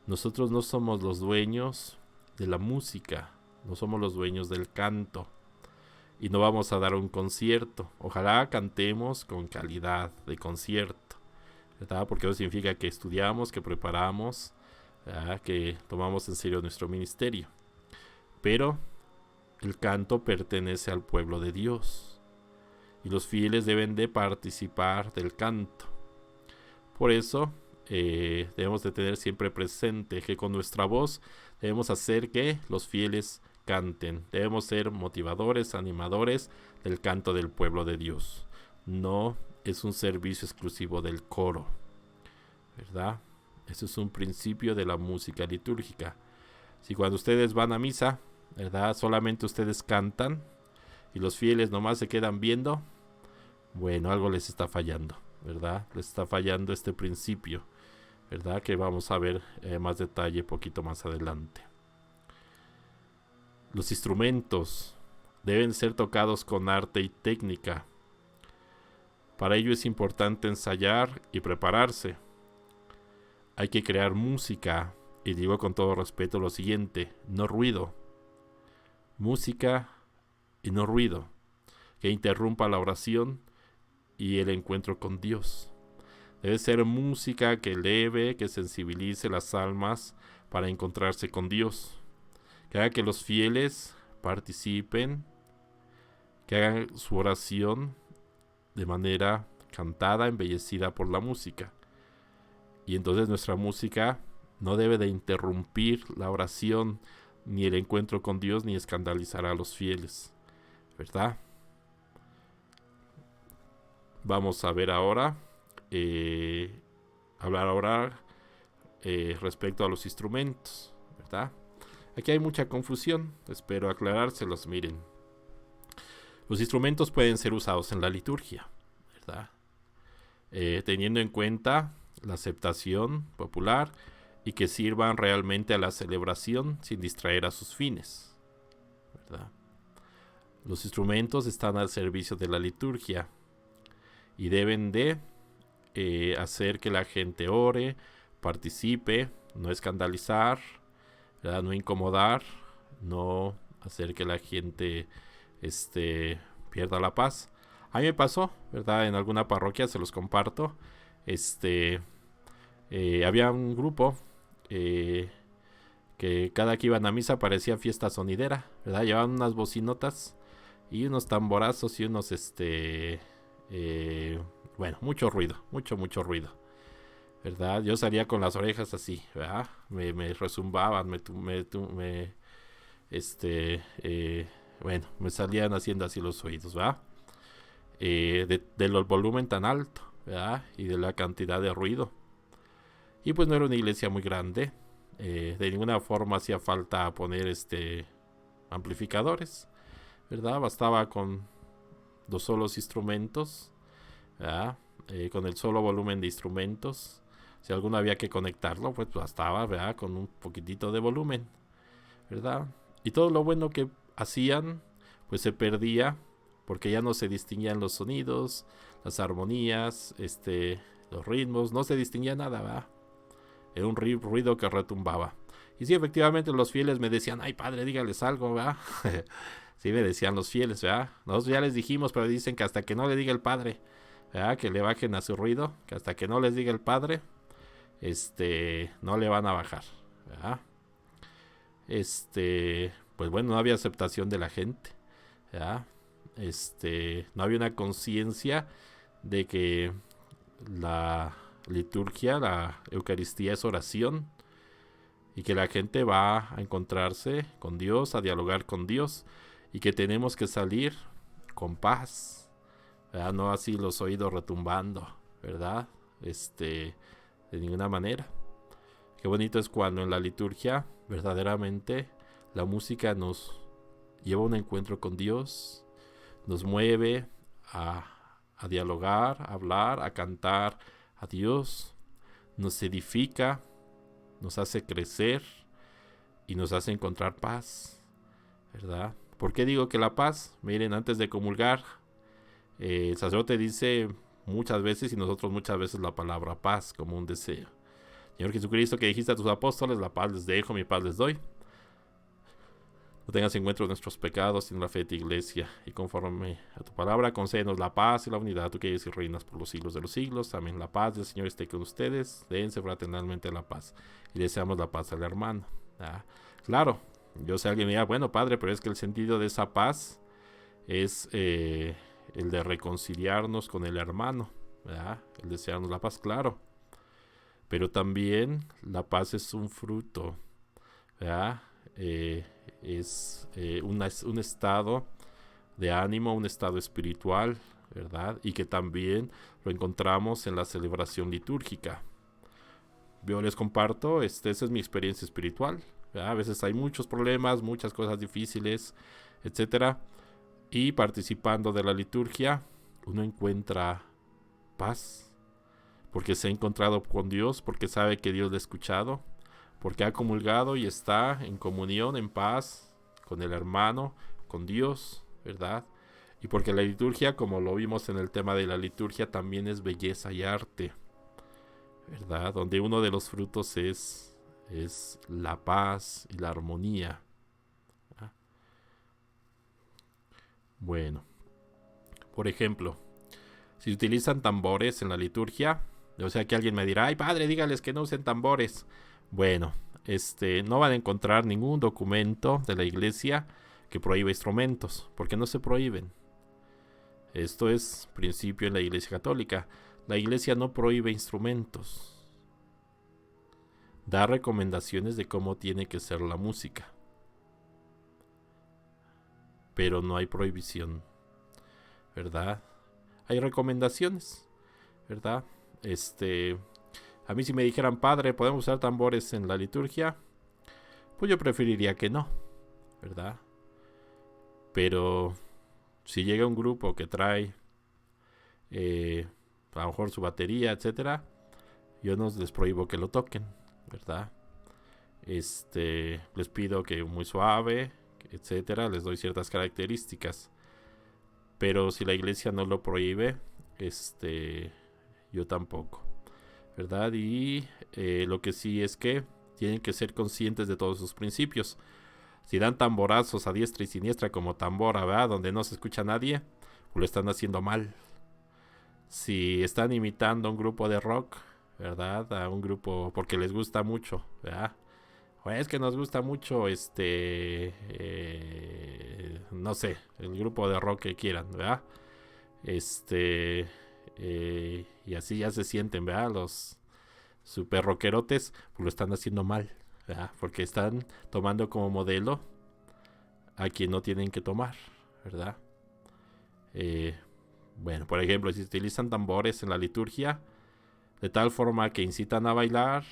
Nosotros no somos los dueños de la música, no somos los dueños del canto y no vamos a dar un concierto. Ojalá cantemos con calidad de concierto, ¿verdad? Porque eso significa que estudiamos, que preparamos, ¿verdad? Que tomamos en serio nuestro ministerio. Pero el canto pertenece al pueblo de Dios y los fieles deben de participar del canto. Por eso debemos de tener siempre presente que con nuestra voz debemos hacer que los fieles canten. Debemos ser motivadores, animadores del canto del pueblo de Dios. No es un servicio exclusivo del coro, ¿verdad? Eso es un principio de la música litúrgica. Si cuando ustedes van a misa, ¿verdad?, solamente ustedes cantan y los fieles nomás se quedan viendo, bueno, algo les está fallando, ¿verdad? Les está fallando este principio, ¿verdad? Que vamos a ver más detalle poquito más adelante. Los instrumentos deben ser tocados con arte y técnica. Para ello es importante ensayar y prepararse. Hay que crear música, y digo con todo respeto lo siguiente, no ruido. Música y no ruido, que interrumpa la oración y el encuentro con Dios. Debe ser música que eleve, que sensibilice las almas para encontrarse con Dios. Que haga que los fieles participen, que hagan su oración de manera cantada, embellecida por la música. Y entonces nuestra música no debe de interrumpir la oración, ni el encuentro con Dios, ni escandalizar a los fieles, ¿verdad? Vamos a ver ahora, hablar ahora respecto a los instrumentos, ¿verdad? Aquí hay mucha confusión, espero aclarárselos. Miren, los instrumentos pueden ser usados en la liturgia, ¿verdad? Teniendo en cuenta la aceptación popular y que sirvan realmente a la celebración sin distraer a sus fines, ¿verdad? Los instrumentos están al servicio de la liturgia y deben de hacer que la gente ore, participe, no escandalizar, ¿verdad?, no incomodar, no hacer que la gente pierda la paz. A mí me pasó, ¿verdad? En alguna parroquia, se los comparto. Había un grupo que cada que iban a misa parecía fiesta sonidera, ¿verdad? Llevaban unas bocinotas y unos tamborazos y unos bueno, mucho ruido, mucho ruido, ¿verdad? Yo salía con las orejas así, ¿verdad? Me resumbaban, bueno, me salían haciendo así los oídos, ¿verdad? Del volumen tan alto, ¿verdad? Y de la cantidad de ruido. Y pues no era una iglesia muy grande. De ninguna forma hacía falta poner amplificadores, ¿verdad? Bastaba con dos solos instrumentos, ¿verdad? Con el solo volumen de instrumentos. Si alguno había que conectarlo, pues bastaba, ¿verdad?, con un poquitito de volumen, ¿verdad? Y todo lo bueno que hacían, pues se perdía, porque ya no se distinguían los sonidos, las armonías, los ritmos, no se distinguía nada, ¿verdad? Era un ruido que retumbaba. Y sí, efectivamente los fieles me decían, ay padre, dígales algo, ¿verdad? Sí, me decían los fieles, ¿verdad? Nosotros ya les dijimos, pero dicen que hasta que no le diga el padre, ¿verdad?, que le bajen a su ruido, que hasta que no les diga el padre, no le van a bajar, ¿verdad? Pues bueno, no había aceptación de la gente, ¿verdad? No había una conciencia de que la liturgia, la Eucaristía es oración, y que la gente va a encontrarse con Dios, a dialogar con Dios, y que tenemos que salir con paz, ¿verdad? No así los oídos retumbando, ¿verdad? De ninguna manera. Qué bonito es cuando en la liturgia verdaderamente la música nos lleva a un encuentro con Dios, nos mueve a dialogar, a hablar, a cantar a Dios, nos edifica, nos hace crecer y nos hace encontrar paz, ¿verdad? ¿Por qué digo que la paz? Miren, antes de comulgar, el sacerdote dice muchas veces y nosotros muchas veces la palabra paz como un deseo. Señor Jesucristo, que dijiste a tus apóstoles, la paz les dejo, mi paz les doy. No tengas en cuenta nuestros pecados, sino la fe de tu iglesia. Y conforme a tu palabra, concédenos la paz y la unidad. Tú que eres y reinas por los siglos de los siglos. Amén. La paz del Señor esté con ustedes. Dense fraternalmente la paz. Y deseamos la paz al hermano. Claro, yo sé alguien me dirá, bueno, padre, pero es que el sentido de esa paz es el de reconciliarnos con el hermano, ¿verdad? El desearnos la paz, claro. Pero también la paz es un fruto, ¿verdad? Es un estado de ánimo, un estado espiritual, ¿verdad? Y que también lo encontramos en la celebración litúrgica. Yo les comparto, esa es mi experiencia espiritual, ¿verdad? A veces hay muchos problemas, muchas cosas difíciles, etcétera. Y participando de la liturgia, uno encuentra paz, porque se ha encontrado con Dios, porque sabe que Dios le ha escuchado, porque ha comulgado y está en comunión, en paz con el hermano, con Dios, ¿verdad? Y porque la liturgia, como lo vimos en el tema de la liturgia, también es belleza y arte, ¿verdad? Donde uno de los frutos es la paz y la armonía, ¿verdad? Bueno, por ejemplo, si utilizan tambores en la liturgia, o sea que alguien me dirá, ay padre, dígales que no usen tambores. Bueno, no van a encontrar ningún documento de la iglesia que prohíba instrumentos, porque no se prohíben. Esto es principio en la iglesia católica. La iglesia no prohíbe instrumentos. Da recomendaciones de cómo tiene que ser la música. Pero no hay prohibición, ¿verdad? Hay recomendaciones, ¿verdad? A mí si me dijeran, padre, ¿podemos usar tambores en la liturgia? Pues yo preferiría que no, ¿verdad? Pero si llega un grupo que trae a lo mejor su batería, etcétera, yo no les prohíbo que lo toquen, ¿verdad? Les pido que muy suave, etcétera, les doy ciertas características. Pero si la iglesia no lo prohíbe, yo tampoco, ¿verdad? Y lo que sí es que tienen que ser conscientes de todos sus principios. Si dan tamborazos a diestra y siniestra como tambora, ¿verdad? Donde no se escucha a nadie, pues lo están haciendo mal. Si están imitando a un grupo de rock, ¿verdad? A un grupo porque les gusta mucho, ¿verdad? O es que nos gusta mucho, no sé, el grupo de rock que quieran, ¿verdad? Y así ya se sienten, ¿verdad? Los super rockerotes, pues lo están haciendo mal, ¿verdad? Porque están tomando como modelo a quien no tienen que tomar, ¿verdad? Bueno, por ejemplo, si utilizan tambores en la liturgia, de tal forma que incitan a bailar,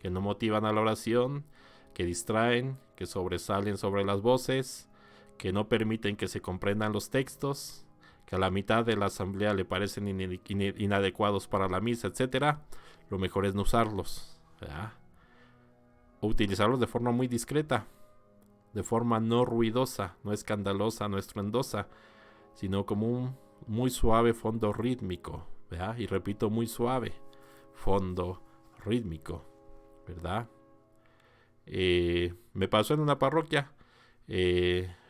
que no motivan a la oración, que distraen, que sobresalen sobre las voces, que no permiten que se comprendan los textos, que a la mitad de la asamblea le parecen inadecuados para la misa, etcétera, lo mejor es no usarlos, ¿verdad? O utilizarlos de forma muy discreta, de forma no ruidosa, no escandalosa, no estruendosa, sino como un muy suave fondo rítmico, ¿verdad? Y repito, muy suave fondo rítmico, ¿verdad? Me pasó en una parroquia.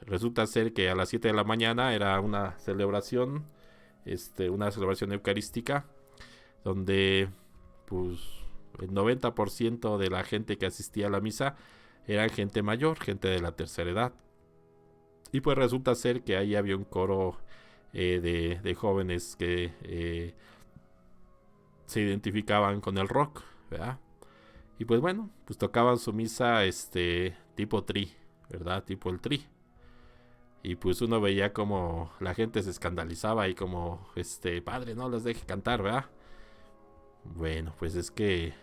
Resulta ser que a las 7 de la mañana era una celebración eucarística, donde pues el 90% de la gente que asistía a la misa era gente mayor, gente de la tercera edad. Y pues resulta ser que ahí había un coro de jóvenes que se identificaban con el rock, ¿verdad? Y pues bueno, pues tocaban su misa tipo tri, ¿verdad? Tipo el tri. Y pues uno veía como la gente se escandalizaba y como, padre, no les deje cantar, ¿verdad? Bueno, pues es que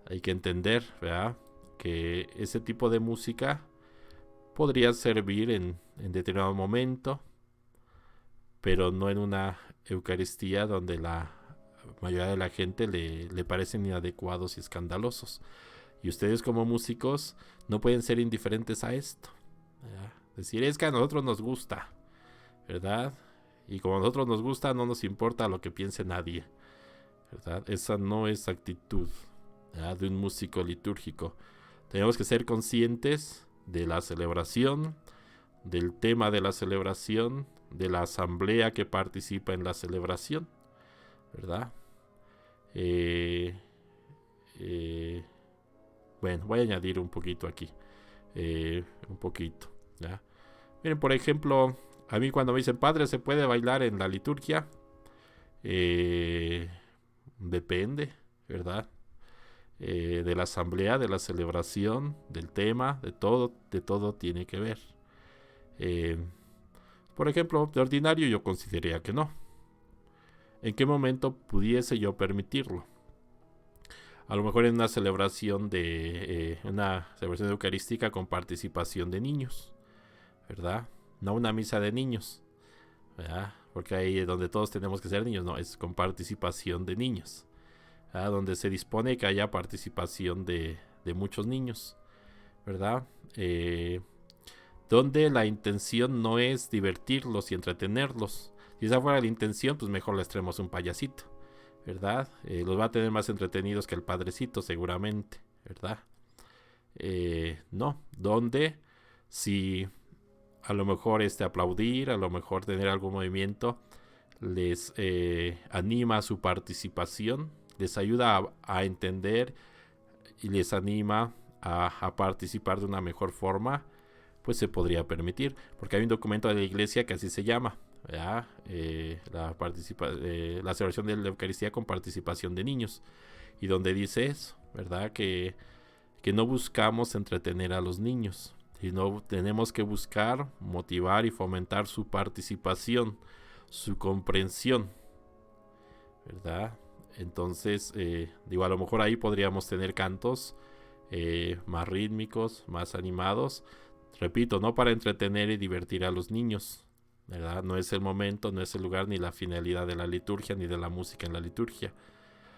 hay que entender, ¿verdad? Que ese tipo de música podría servir en determinado momento, pero no en una Eucaristía donde la mayoría de la gente le parecen inadecuados y escandalosos. Y ustedes como músicos no pueden ser indiferentes a esto, ¿verdad? Decir, es que a nosotros nos gusta, ¿verdad? Y como a nosotros nos gusta, no nos importa lo que piense nadie, ¿verdad? Esa no es actitud, ¿verdad?, de un músico litúrgico. Tenemos que ser conscientes de la celebración, del tema de la celebración, de la asamblea que participa en la celebración, ¿verdad? Bueno, voy a añadir un poquito aquí. Un poquito, ¿ya? Miren, por ejemplo, a mí cuando me dicen, padre, ¿se puede bailar en la liturgia? Depende, ¿verdad? De la asamblea, de la celebración, del tema, de todo tiene que ver. Por ejemplo, de ordinario yo consideraría que no. ¿En qué momento pudiese yo permitirlo? A lo mejor en una celebración eucarística con participación de niños, ¿verdad? No una misa de niños, ¿verdad? Porque ahí es donde todos tenemos que ser niños, no, es con participación de niños, ¿verdad? Donde se dispone que haya participación de muchos niños, ¿verdad? Donde la intención no es divertirlos y entretenerlos. Si esa fuera la intención, pues mejor les traemos un payasito, ¿verdad? Los va a tener más entretenidos que el padrecito seguramente, ¿verdad? No, donde si a lo mejor aplaudir, a lo mejor tener algún movimiento, les anima su participación, les ayuda a entender y les anima a participar de una mejor forma, pues se podría permitir, porque hay un documento de la iglesia que así se llama, ¿verdad? La celebración de la Eucaristía con participación de niños, y donde dice eso, ¿verdad? Que no buscamos entretener a los niños, sino tenemos que buscar motivar y fomentar su participación, su comprensión, ¿verdad? Entonces, a lo mejor ahí podríamos tener cantos más rítmicos, más animados. Repito, no para entretener y divertir a los niños, ¿verdad? No es el momento, no es el lugar, ni la finalidad de la liturgia, ni de la música en la liturgia,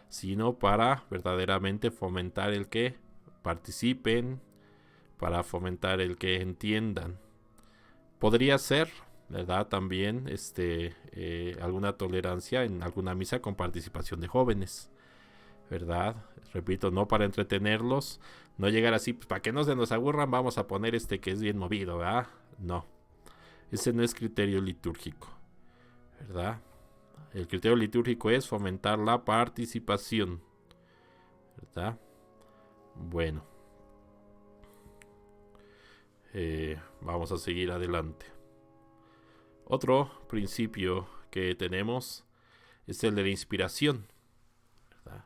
sino para verdaderamente fomentar el que participen, para fomentar el que entiendan. Podría ser, ¿verdad?, también alguna tolerancia en alguna misa con participación de jóvenes, ¿verdad? Repito, no para entretenerlos, no llegar así, pues, para que no se nos aburran, vamos a poner que es bien movido, ¿verdad? No, ese no es criterio litúrgico, ¿verdad? El criterio litúrgico es fomentar la participación, ¿verdad? Bueno, vamos a seguir adelante. Otro principio que tenemos es el de la inspiración, ¿verdad?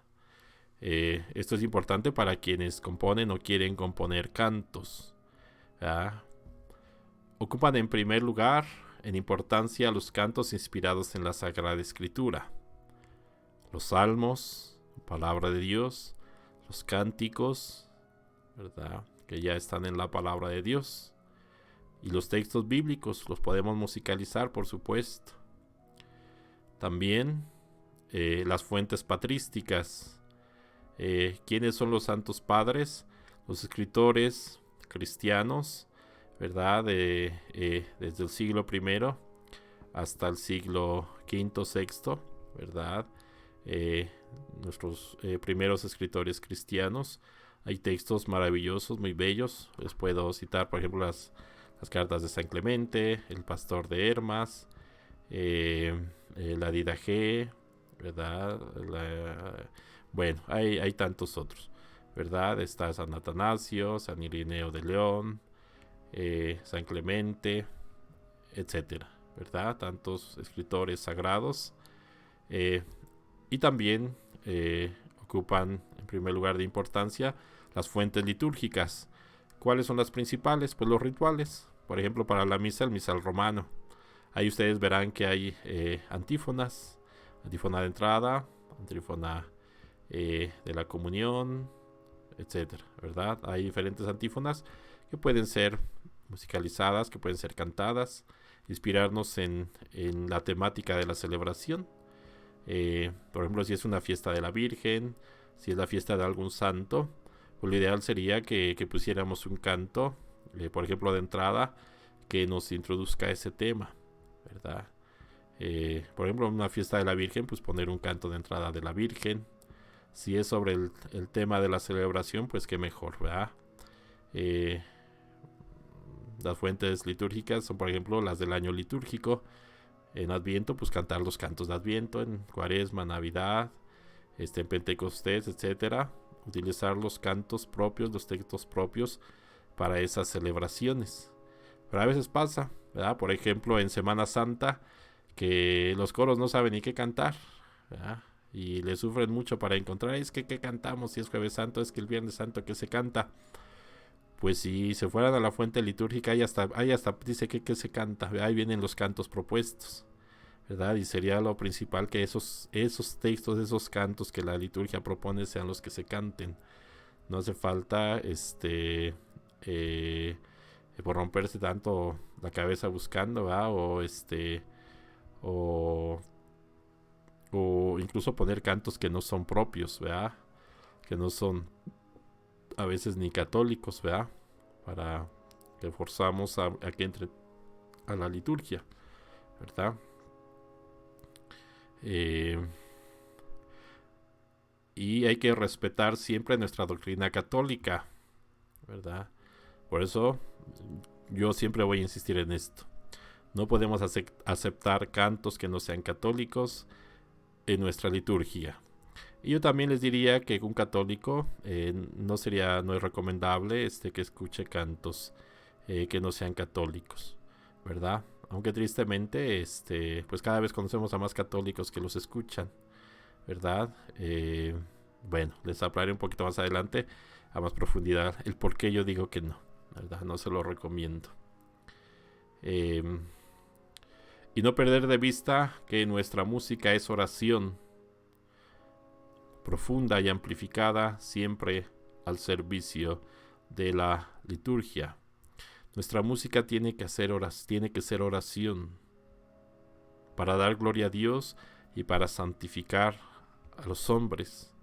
Esto es importante para quienes componen o quieren componer cantos, ¿verdad? Ocupan en primer lugar en importancia los cantos inspirados en la Sagrada Escritura, los salmos, palabra de Dios, los cánticos, ¿verdad?, que ya están en la palabra de Dios, y los textos bíblicos los podemos musicalizar, por supuesto. También las fuentes patrísticas. ¿Quiénes son los santos padres? Los escritores cristianos, ¿verdad? Desde el siglo I hasta el siglo V, VI, ¿verdad? Nuestros primeros escritores cristianos. Hay textos maravillosos, muy bellos. Les puedo citar, por ejemplo, las cartas de San Clemente, el Pastor de Hermas, la Didache, ¿verdad? Bueno, hay tantos otros, ¿verdad? Está San Atanasio, San Irineo de León, San Clemente, etcétera, ¿verdad? Tantos escritores sagrados. Y también ocupan en primer lugar de importancia las fuentes litúrgicas. ¿Cuáles son las principales? Pues los rituales. Por ejemplo, para la misa, el misal romano. Ahí ustedes verán que hay antífonas. Antífona de entrada, antífona de la comunión, etcétera, ¿verdad? Hay diferentes antífonas que pueden ser musicalizadas, que pueden ser cantadas, inspirarnos en la temática de la celebración. Por ejemplo, si es una fiesta de la Virgen, si es la fiesta de algún santo, pues lo ideal sería que pusiéramos un canto, por ejemplo, de entrada, que nos introduzca ese tema, ¿verdad? Por ejemplo, en una fiesta de la Virgen, pues poner un canto de entrada de la Virgen. Si es sobre el tema de la celebración, pues qué mejor, ¿verdad? Las fuentes litúrgicas son, por ejemplo, las del año litúrgico. En Adviento, pues cantar los cantos de Adviento. En Cuaresma, Navidad, en Pentecostés, etcétera. Utilizar los cantos propios, los textos propios para esas celebraciones. Pero a veces pasa, ¿verdad? Por ejemplo, en Semana Santa, que los coros no saben ni qué cantar, ¿verdad? Y le sufren mucho para encontrar, es que qué cantamos, si es Jueves Santo, es que el Viernes Santo, ¿qué se canta? Pues si se fueran a la fuente litúrgica, ahí hasta dice que se canta, ahí vienen los cantos propuestos, ¿verdad? Y sería lo principal que esos textos, esos cantos que la liturgia propone sean los que se canten. No hace falta por romperse tanto la cabeza buscando, ¿verdad? O incluso poner cantos que no son propios, ¿verdad? Que no son a veces ni católicos, ¿verdad? Para que forzamos a que entre a la liturgia, ¿verdad? Y hay que respetar siempre nuestra doctrina católica, ¿verdad? Por eso yo siempre voy a insistir en esto. No podemos aceptar cantos que no sean católicos en nuestra liturgia. Y yo también les diría que un católico no es recomendable que escuche cantos que no sean católicos, ¿verdad? Aunque tristemente, pues cada vez conocemos a más católicos que los escuchan, ¿verdad? Bueno, les hablaré un poquito más adelante a más profundidad el por qué yo digo que no, ¿verdad? No se lo recomiendo. Y no perder de vista que nuestra música es oración profunda y amplificada, siempre al servicio de la liturgia. Nuestra música tiene que ser oración para dar gloria a Dios y para santificar a los hombres,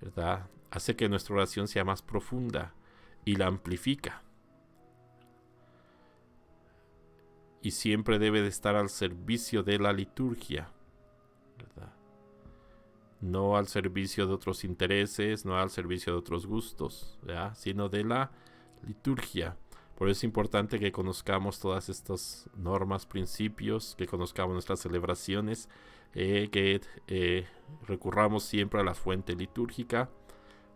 ¿verdad? Hace que nuestra oración sea más profunda y la amplifica. Y siempre debe de estar al servicio de la liturgia, ¿verdad? No al servicio de otros intereses, no al servicio de otros gustos, ¿verdad? Sino de la liturgia. Por eso es importante que conozcamos todas estas normas, principios, que conozcamos nuestras celebraciones, que recurramos siempre a la fuente litúrgica,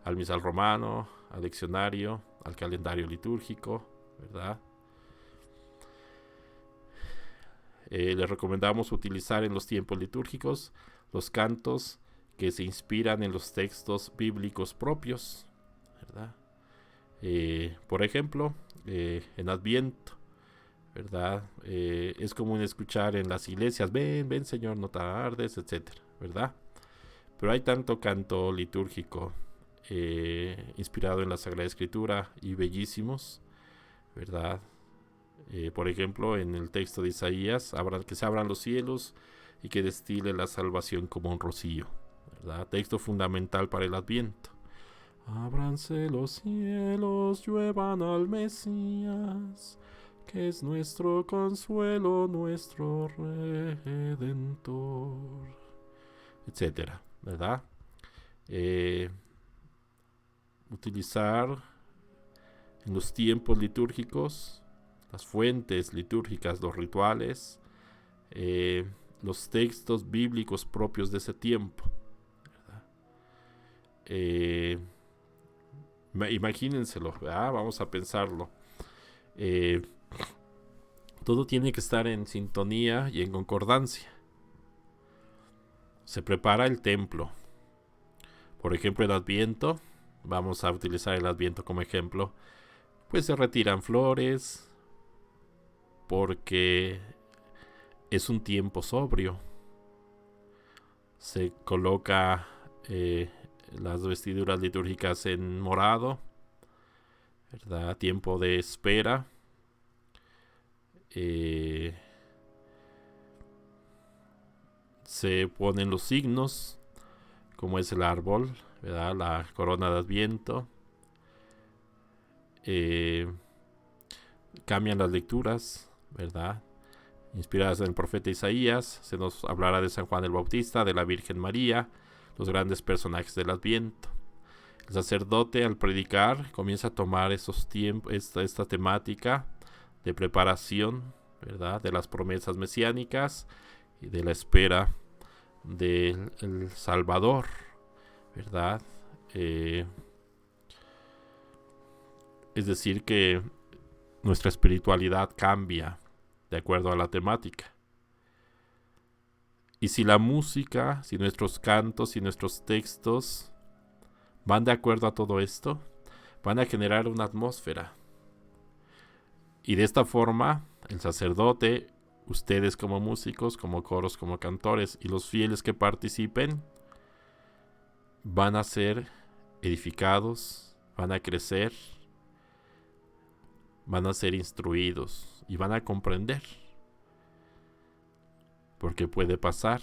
al misal romano, al leccionario, al calendario litúrgico, ¿verdad? Les recomendamos utilizar en los tiempos litúrgicos los cantos que se inspiran en los textos bíblicos propios, ¿verdad? Por ejemplo, en Adviento, ¿verdad? Es común escuchar en las iglesias, ven Señor, no tardes, etcétera, ¿verdad? Pero hay tanto canto litúrgico inspirado en la Sagrada Escritura y bellísimos, ¿verdad? Por ejemplo, en el texto de Isaías, que se abran los cielos y que destile la salvación como un rocío, ¿verdad? Texto fundamental para el Adviento. Ábranse los cielos, lluevan al Mesías, que es nuestro consuelo, nuestro Redentor, etcétera, ¿verdad? Utilizar en los tiempos litúrgicos las fuentes litúrgicas, los rituales, los textos bíblicos propios de ese tiempo, ¿verdad? Imagínenselo, ¿verdad? Vamos a pensarlo. Todo tiene que estar en sintonía y en concordancia. Se prepara el templo. Por ejemplo, el Adviento, vamos a utilizar el Adviento como ejemplo, pues se retiran flores porque es un tiempo sobrio. Se coloca las vestiduras litúrgicas en morado, ¿verdad? Tiempo de espera. Se ponen los signos, como es el árbol, ¿verdad? La corona de Adviento. Cambian las lecturas, ¿verdad? Inspiradas en el profeta Isaías, se nos hablará de San Juan el Bautista, de la Virgen María, los grandes personajes del Adviento. El sacerdote, al predicar, comienza a tomar esos tiempos, esta temática de preparación, ¿verdad? De las promesas mesiánicas y de la espera del Salvador, ¿verdad? Es decir, que nuestra espiritualidad cambia de acuerdo a la temática. Y si la música, si nuestros cantos, si nuestros textos van de acuerdo a todo esto, van a generar una atmósfera. Y de esta forma, el sacerdote, ustedes como músicos, como coros, como cantores y los fieles que participen, van a ser edificados, van a crecer, van a ser instruidos y van a comprender. Porque puede pasar,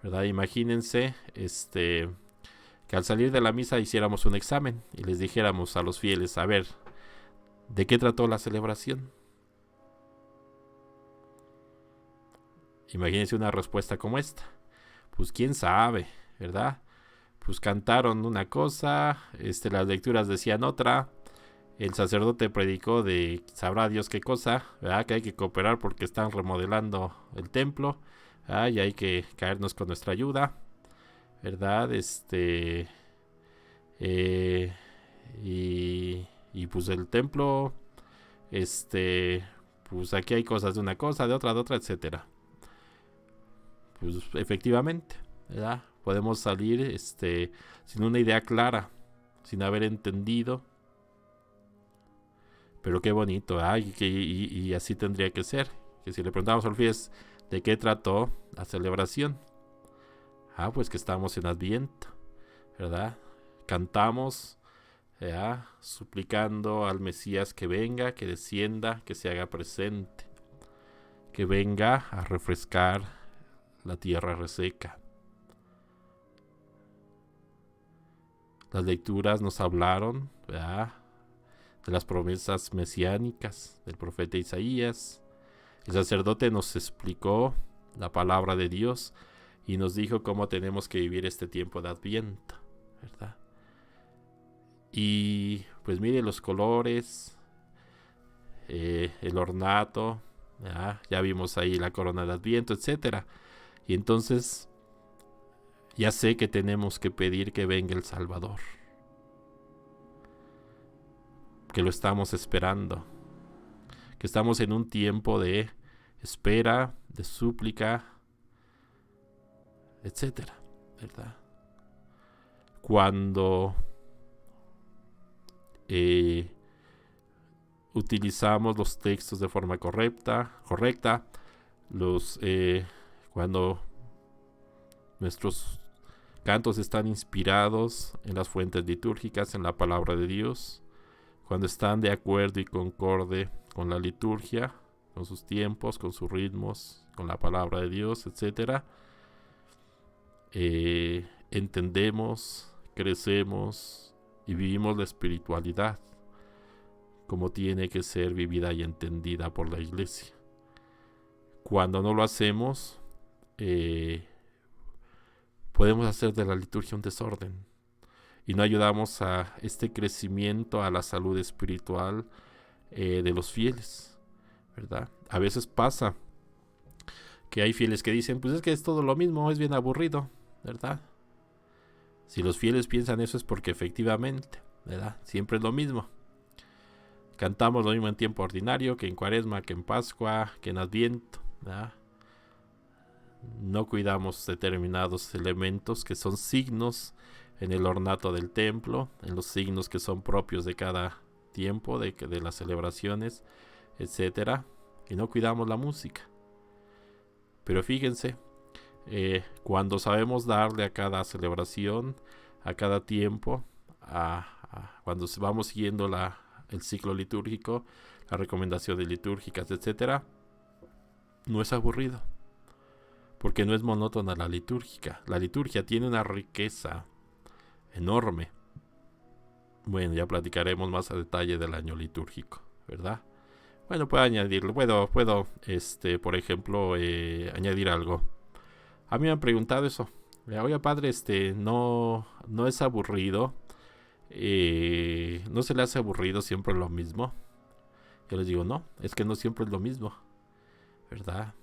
¿verdad? Imagínense que al salir de la misa hiciéramos un examen y les dijéramos a los fieles, a ver, ¿de qué trató la celebración? Imagínense una respuesta como esta. Pues quién sabe, ¿verdad? Pues cantaron una cosa, las lecturas decían otra, el sacerdote predicó de sabrá Dios qué cosa, ¿verdad? Que hay que cooperar porque están remodelando el templo, ¿verdad? Y hay que caernos con nuestra ayuda, ¿verdad? Y pues el templo, pues aquí hay cosas de una cosa, de otra, etcétera. Pues efectivamente, ¿verdad? Podemos salir sin una idea clara, sin haber entendido. Pero qué bonito, y así tendría que ser. Que si le preguntamos al fies de qué trató la celebración, pues que estamos en Adviento, ¿verdad? Cantamos, ¿verdad? Suplicando al Mesías que venga, que descienda, que se haga presente, que venga a refrescar la tierra reseca. Las lecturas nos hablaron, ¿verdad?, de las promesas mesiánicas del profeta Isaías. El sacerdote nos explicó la palabra de Dios y nos dijo cómo tenemos que vivir este tiempo de Adviento, ¿verdad? Y pues mire los colores, el ornato, ¿verdad? Ya vimos ahí la corona de Adviento, etcétera. Y entonces ya sé que tenemos que pedir que venga el Salvador, que lo estamos esperando, que estamos en un tiempo de espera, de súplica, etcétera, ¿verdad? Cuando utilizamos los textos de forma correcta, cuando nuestros cantos están inspirados en las fuentes litúrgicas, en la palabra de Dios, cuando están de acuerdo y concorde con la liturgia, con sus tiempos, con sus ritmos, con la palabra de Dios, etcétera, entendemos, crecemos y vivimos la espiritualidad como tiene que ser vivida y entendida por la Iglesia. Cuando no lo hacemos, podemos hacer de la liturgia un desorden y no ayudamos a este crecimiento, a la salud espiritual de los fieles, ¿verdad? A veces pasa que hay fieles que dicen, pues es que es todo lo mismo, es bien aburrido, ¿verdad? Si los fieles piensan eso es porque efectivamente, ¿verdad?, siempre es lo mismo. Cantamos lo mismo en tiempo ordinario, que en Cuaresma, que en Pascua, que en Adviento, ¿verdad? No cuidamos determinados elementos que son signos en el ornato del templo, en los signos que son propios de cada tiempo, de las celebraciones, etcétera, y no cuidamos la música. Pero fíjense, cuando sabemos darle a cada celebración, a cada tiempo, cuando vamos siguiendo el ciclo litúrgico, las recomendaciones litúrgicas, etcétera, no es aburrido, porque no es monótona la liturgia. La liturgia tiene una riqueza enorme. Bueno, ya platicaremos más a detalle del año litúrgico, ¿verdad? Bueno, puedo añadirlo, puedo por ejemplo, añadir algo. A mí me han preguntado eso. Oye, padre, no es aburrido. ¿No se le hace aburrido siempre lo mismo? Yo les digo, no, es que no siempre es lo mismo, ¿verdad?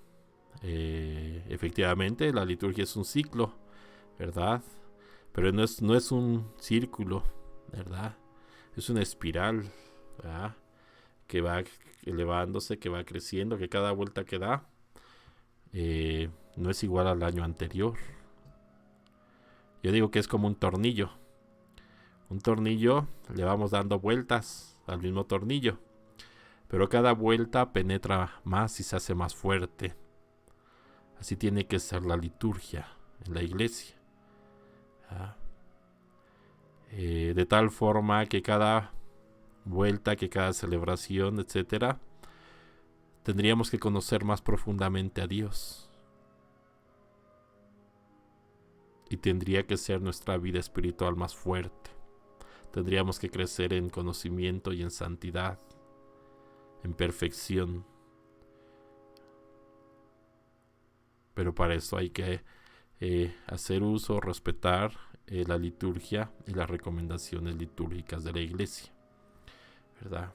Efectivamente, la liturgia es un ciclo, ¿verdad? Pero no es un círculo, ¿verdad? Es una espiral, ¿verdad? Que va elevándose, que va creciendo, que cada vuelta que da no es igual al año anterior. Yo digo que es como un tornillo. Un tornillo, le vamos dando vueltas al mismo tornillo, pero cada vuelta penetra más y se hace más fuerte. Así tiene que ser la liturgia en la iglesia. De tal forma que cada vuelta, que cada celebración, etcétera, tendríamos que conocer más profundamente a Dios. Y tendría que ser nuestra vida espiritual más fuerte. Tendríamos que crecer en conocimiento y en santidad, en perfección. Pero para eso hay que hacer uso, respetar la liturgia y las recomendaciones litúrgicas de la iglesia, ¿verdad?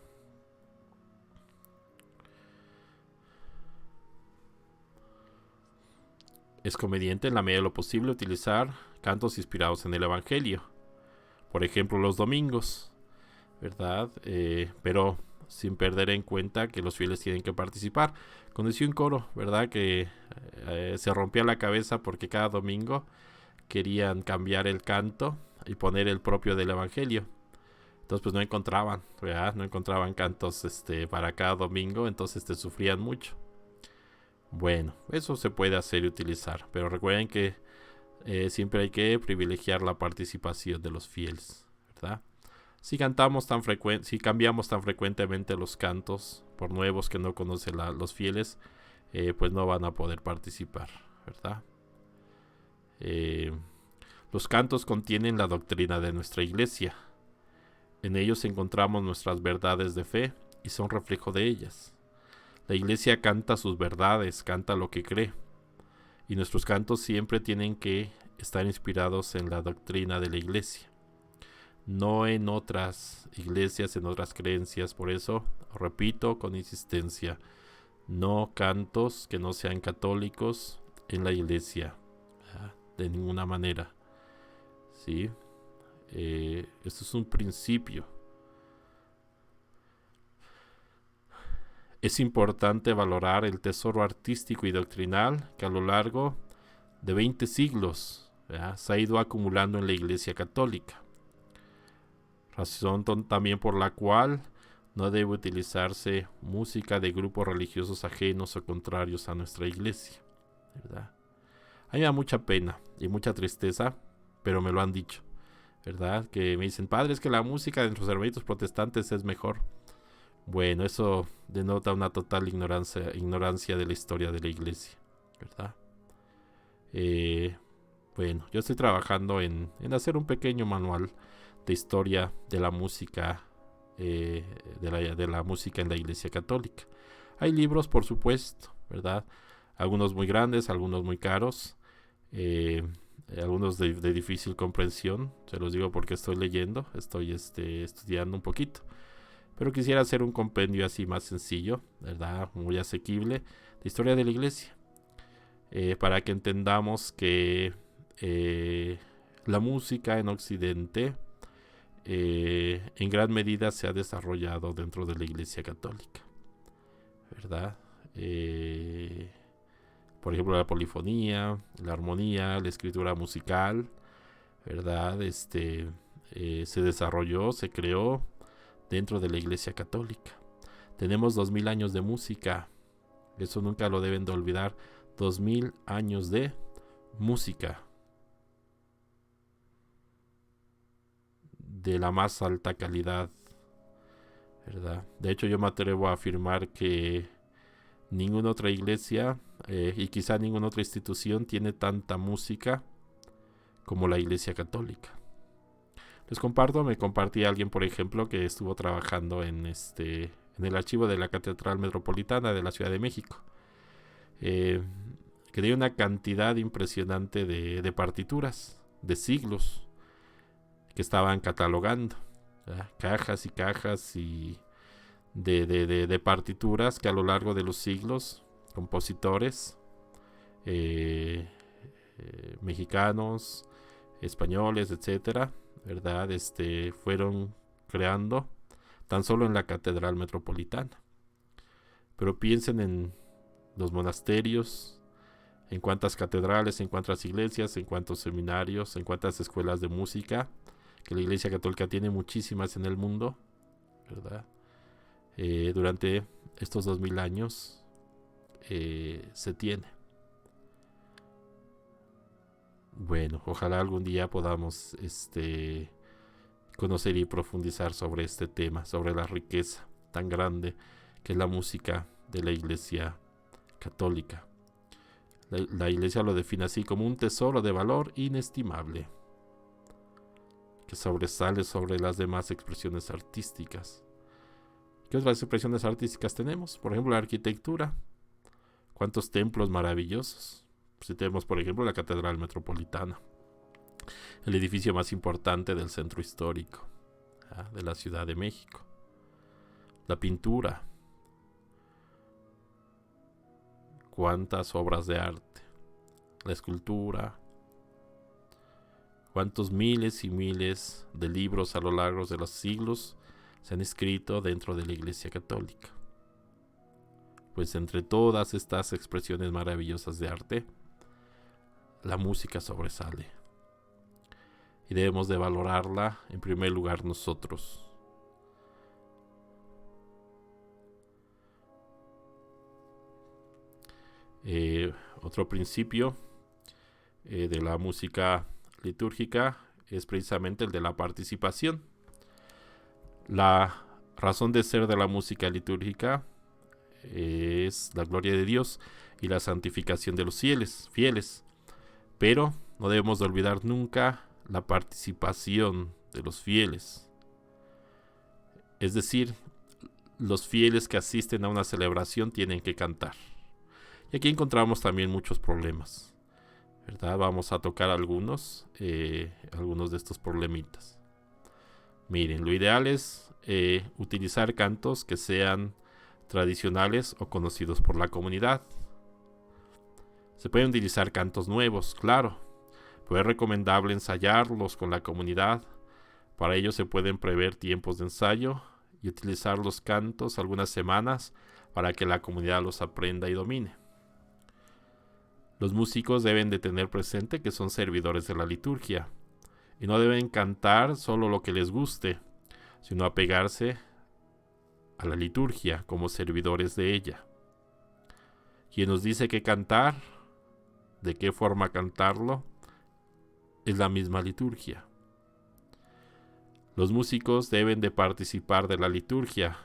Es conveniente en la medida de lo posible utilizar cantos inspirados en el Evangelio, por ejemplo los domingos, ¿verdad? Pero sin perder en cuenta que los fieles tienen que participar. Conocí un coro, ¿verdad? Que se rompía la cabeza porque cada domingo querían cambiar el canto y poner el propio del Evangelio. Entonces pues no encontraban, ¿verdad? No encontraban cantos para cada domingo, entonces sufrían mucho. Bueno, eso se puede hacer y utilizar, pero recuerden que siempre hay que privilegiar la participación de los fieles, ¿verdad? Si cambiamos tan frecuentemente los cantos por nuevos que no conocen los fieles, pues no van a poder participar, ¿verdad? Los cantos contienen la doctrina de nuestra iglesia. En ellos encontramos nuestras verdades de fe y son reflejo de ellas. La iglesia canta sus verdades, canta lo que cree. Y nuestros cantos siempre tienen que estar inspirados en la doctrina de la iglesia, no en otras iglesias, en otras creencias. Por eso, repito con insistencia, no cantos que no sean católicos en la iglesia, de ninguna manera. ¿Sí? Esto es un principio. Es importante valorar el tesoro artístico y doctrinal que a lo largo de 20 siglos se ha ido acumulando en la Iglesia Católica. Razón también por la cual no debe utilizarse música de grupos religiosos ajenos o contrarios a nuestra Iglesia, ¿verdad? A mí me da mucha pena y mucha tristeza, pero me lo han dicho, ¿verdad? Que me dicen, padre, es que la música de nuestros hermanitos protestantes es mejor. Bueno, eso denota una total ignorancia de la historia de la iglesia, ¿verdad? Bueno, yo estoy trabajando en hacer un pequeño manual de historia de la música, de la música en la iglesia católica. Hay libros, por supuesto, ¿verdad? Algunos muy grandes, algunos muy caros, algunos de difícil comprensión. Se los digo porque estoy leyendo, estoy estudiando un poquito. Pero quisiera hacer un compendio así más sencillo, ¿verdad? Muy asequible, de historia de la iglesia. Para que entendamos que la música en Occidente en gran medida se ha desarrollado dentro de la iglesia católica, ¿verdad? Por ejemplo, la polifonía, la armonía, la escritura musical, ¿verdad? Se desarrolló, se creó dentro de la Iglesia Católica. Tenemos 2000 años de música, eso nunca lo deben de olvidar, 2000 años de música de la más alta calidad, ¿verdad? De hecho, yo me atrevo a afirmar que ninguna otra iglesia y quizá ninguna otra institución tiene tanta música como la Iglesia Católica. Me compartí a alguien, por ejemplo, que estuvo trabajando en el archivo de la Catedral Metropolitana de la Ciudad de México, que tenía una cantidad impresionante de partituras, de siglos, que estaban catalogando, ¿verdad? Cajas y cajas y de partituras que a lo largo de los siglos, compositores mexicanos, españoles, etcétera, ¿verdad? Fueron creando tan solo en la Catedral Metropolitana. Pero piensen en los monasterios, en cuántas catedrales, en cuántas iglesias, en cuántos seminarios, en cuántas escuelas de música, que la Iglesia Católica tiene muchísimas en el mundo, ¿verdad? Durante estos 2000 años se tiene. Bueno, ojalá algún día podamos conocer y profundizar sobre este tema, sobre la riqueza tan grande que es la música de la Iglesia Católica. La Iglesia lo define así como un tesoro de valor inestimable, que sobresale sobre las demás expresiones artísticas. ¿Qué otras expresiones artísticas tenemos? Por ejemplo, la arquitectura. ¿Cuántos templos maravillosos? Si tenemos, por ejemplo, la Catedral Metropolitana, el edificio más importante del centro histórico, de la Ciudad de México. La pintura. Cuántas obras de arte. La escultura. Cuántos miles y miles de libros a lo largo de los siglos se han escrito dentro de la Iglesia Católica. Pues entre todas estas expresiones maravillosas de arte, la música sobresale. Y debemos de valorarla en primer lugar nosotros. Otro principio de la música litúrgica es precisamente el de la participación. La razón de ser de la música litúrgica es la gloria de Dios y la santificación de los fieles. Pero no debemos de olvidar nunca la participación de los fieles. Es decir, los fieles que asisten a una celebración tienen que cantar. Y aquí encontramos también muchos problemas, ¿verdad? Vamos a tocar algunos de estos problemitas. Miren, lo ideal es utilizar cantos que sean tradicionales o conocidos por la comunidad. Se pueden utilizar cantos nuevos, claro, pero es recomendable ensayarlos con la comunidad. Para ello se pueden prever tiempos de ensayo y utilizar los cantos algunas semanas para que la comunidad los aprenda y domine. Los músicos deben de tener presente que son servidores de la liturgia y no deben cantar solo lo que les guste, sino apegarse a la liturgia como servidores de ella. Quien nos dice qué cantar, de qué forma cantarlo, es la misma liturgia. Los músicos deben de participar de la liturgia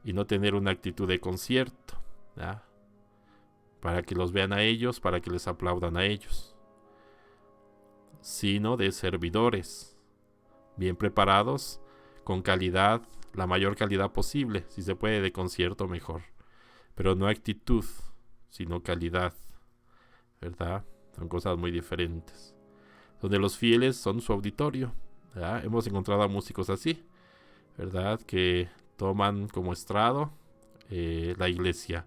y no tener una actitud de concierto, ¿ya? Para que los vean a ellos, para que les aplaudan a ellos, sino de servidores, bien preparados, con calidad, la mayor calidad posible, si se puede de concierto mejor, pero no actitud, sino calidad, ¿verdad? Son cosas muy diferentes. Donde los fieles son su auditorio, ¿verdad? Hemos encontrado a músicos así, ¿verdad? Que toman como estrado la iglesia,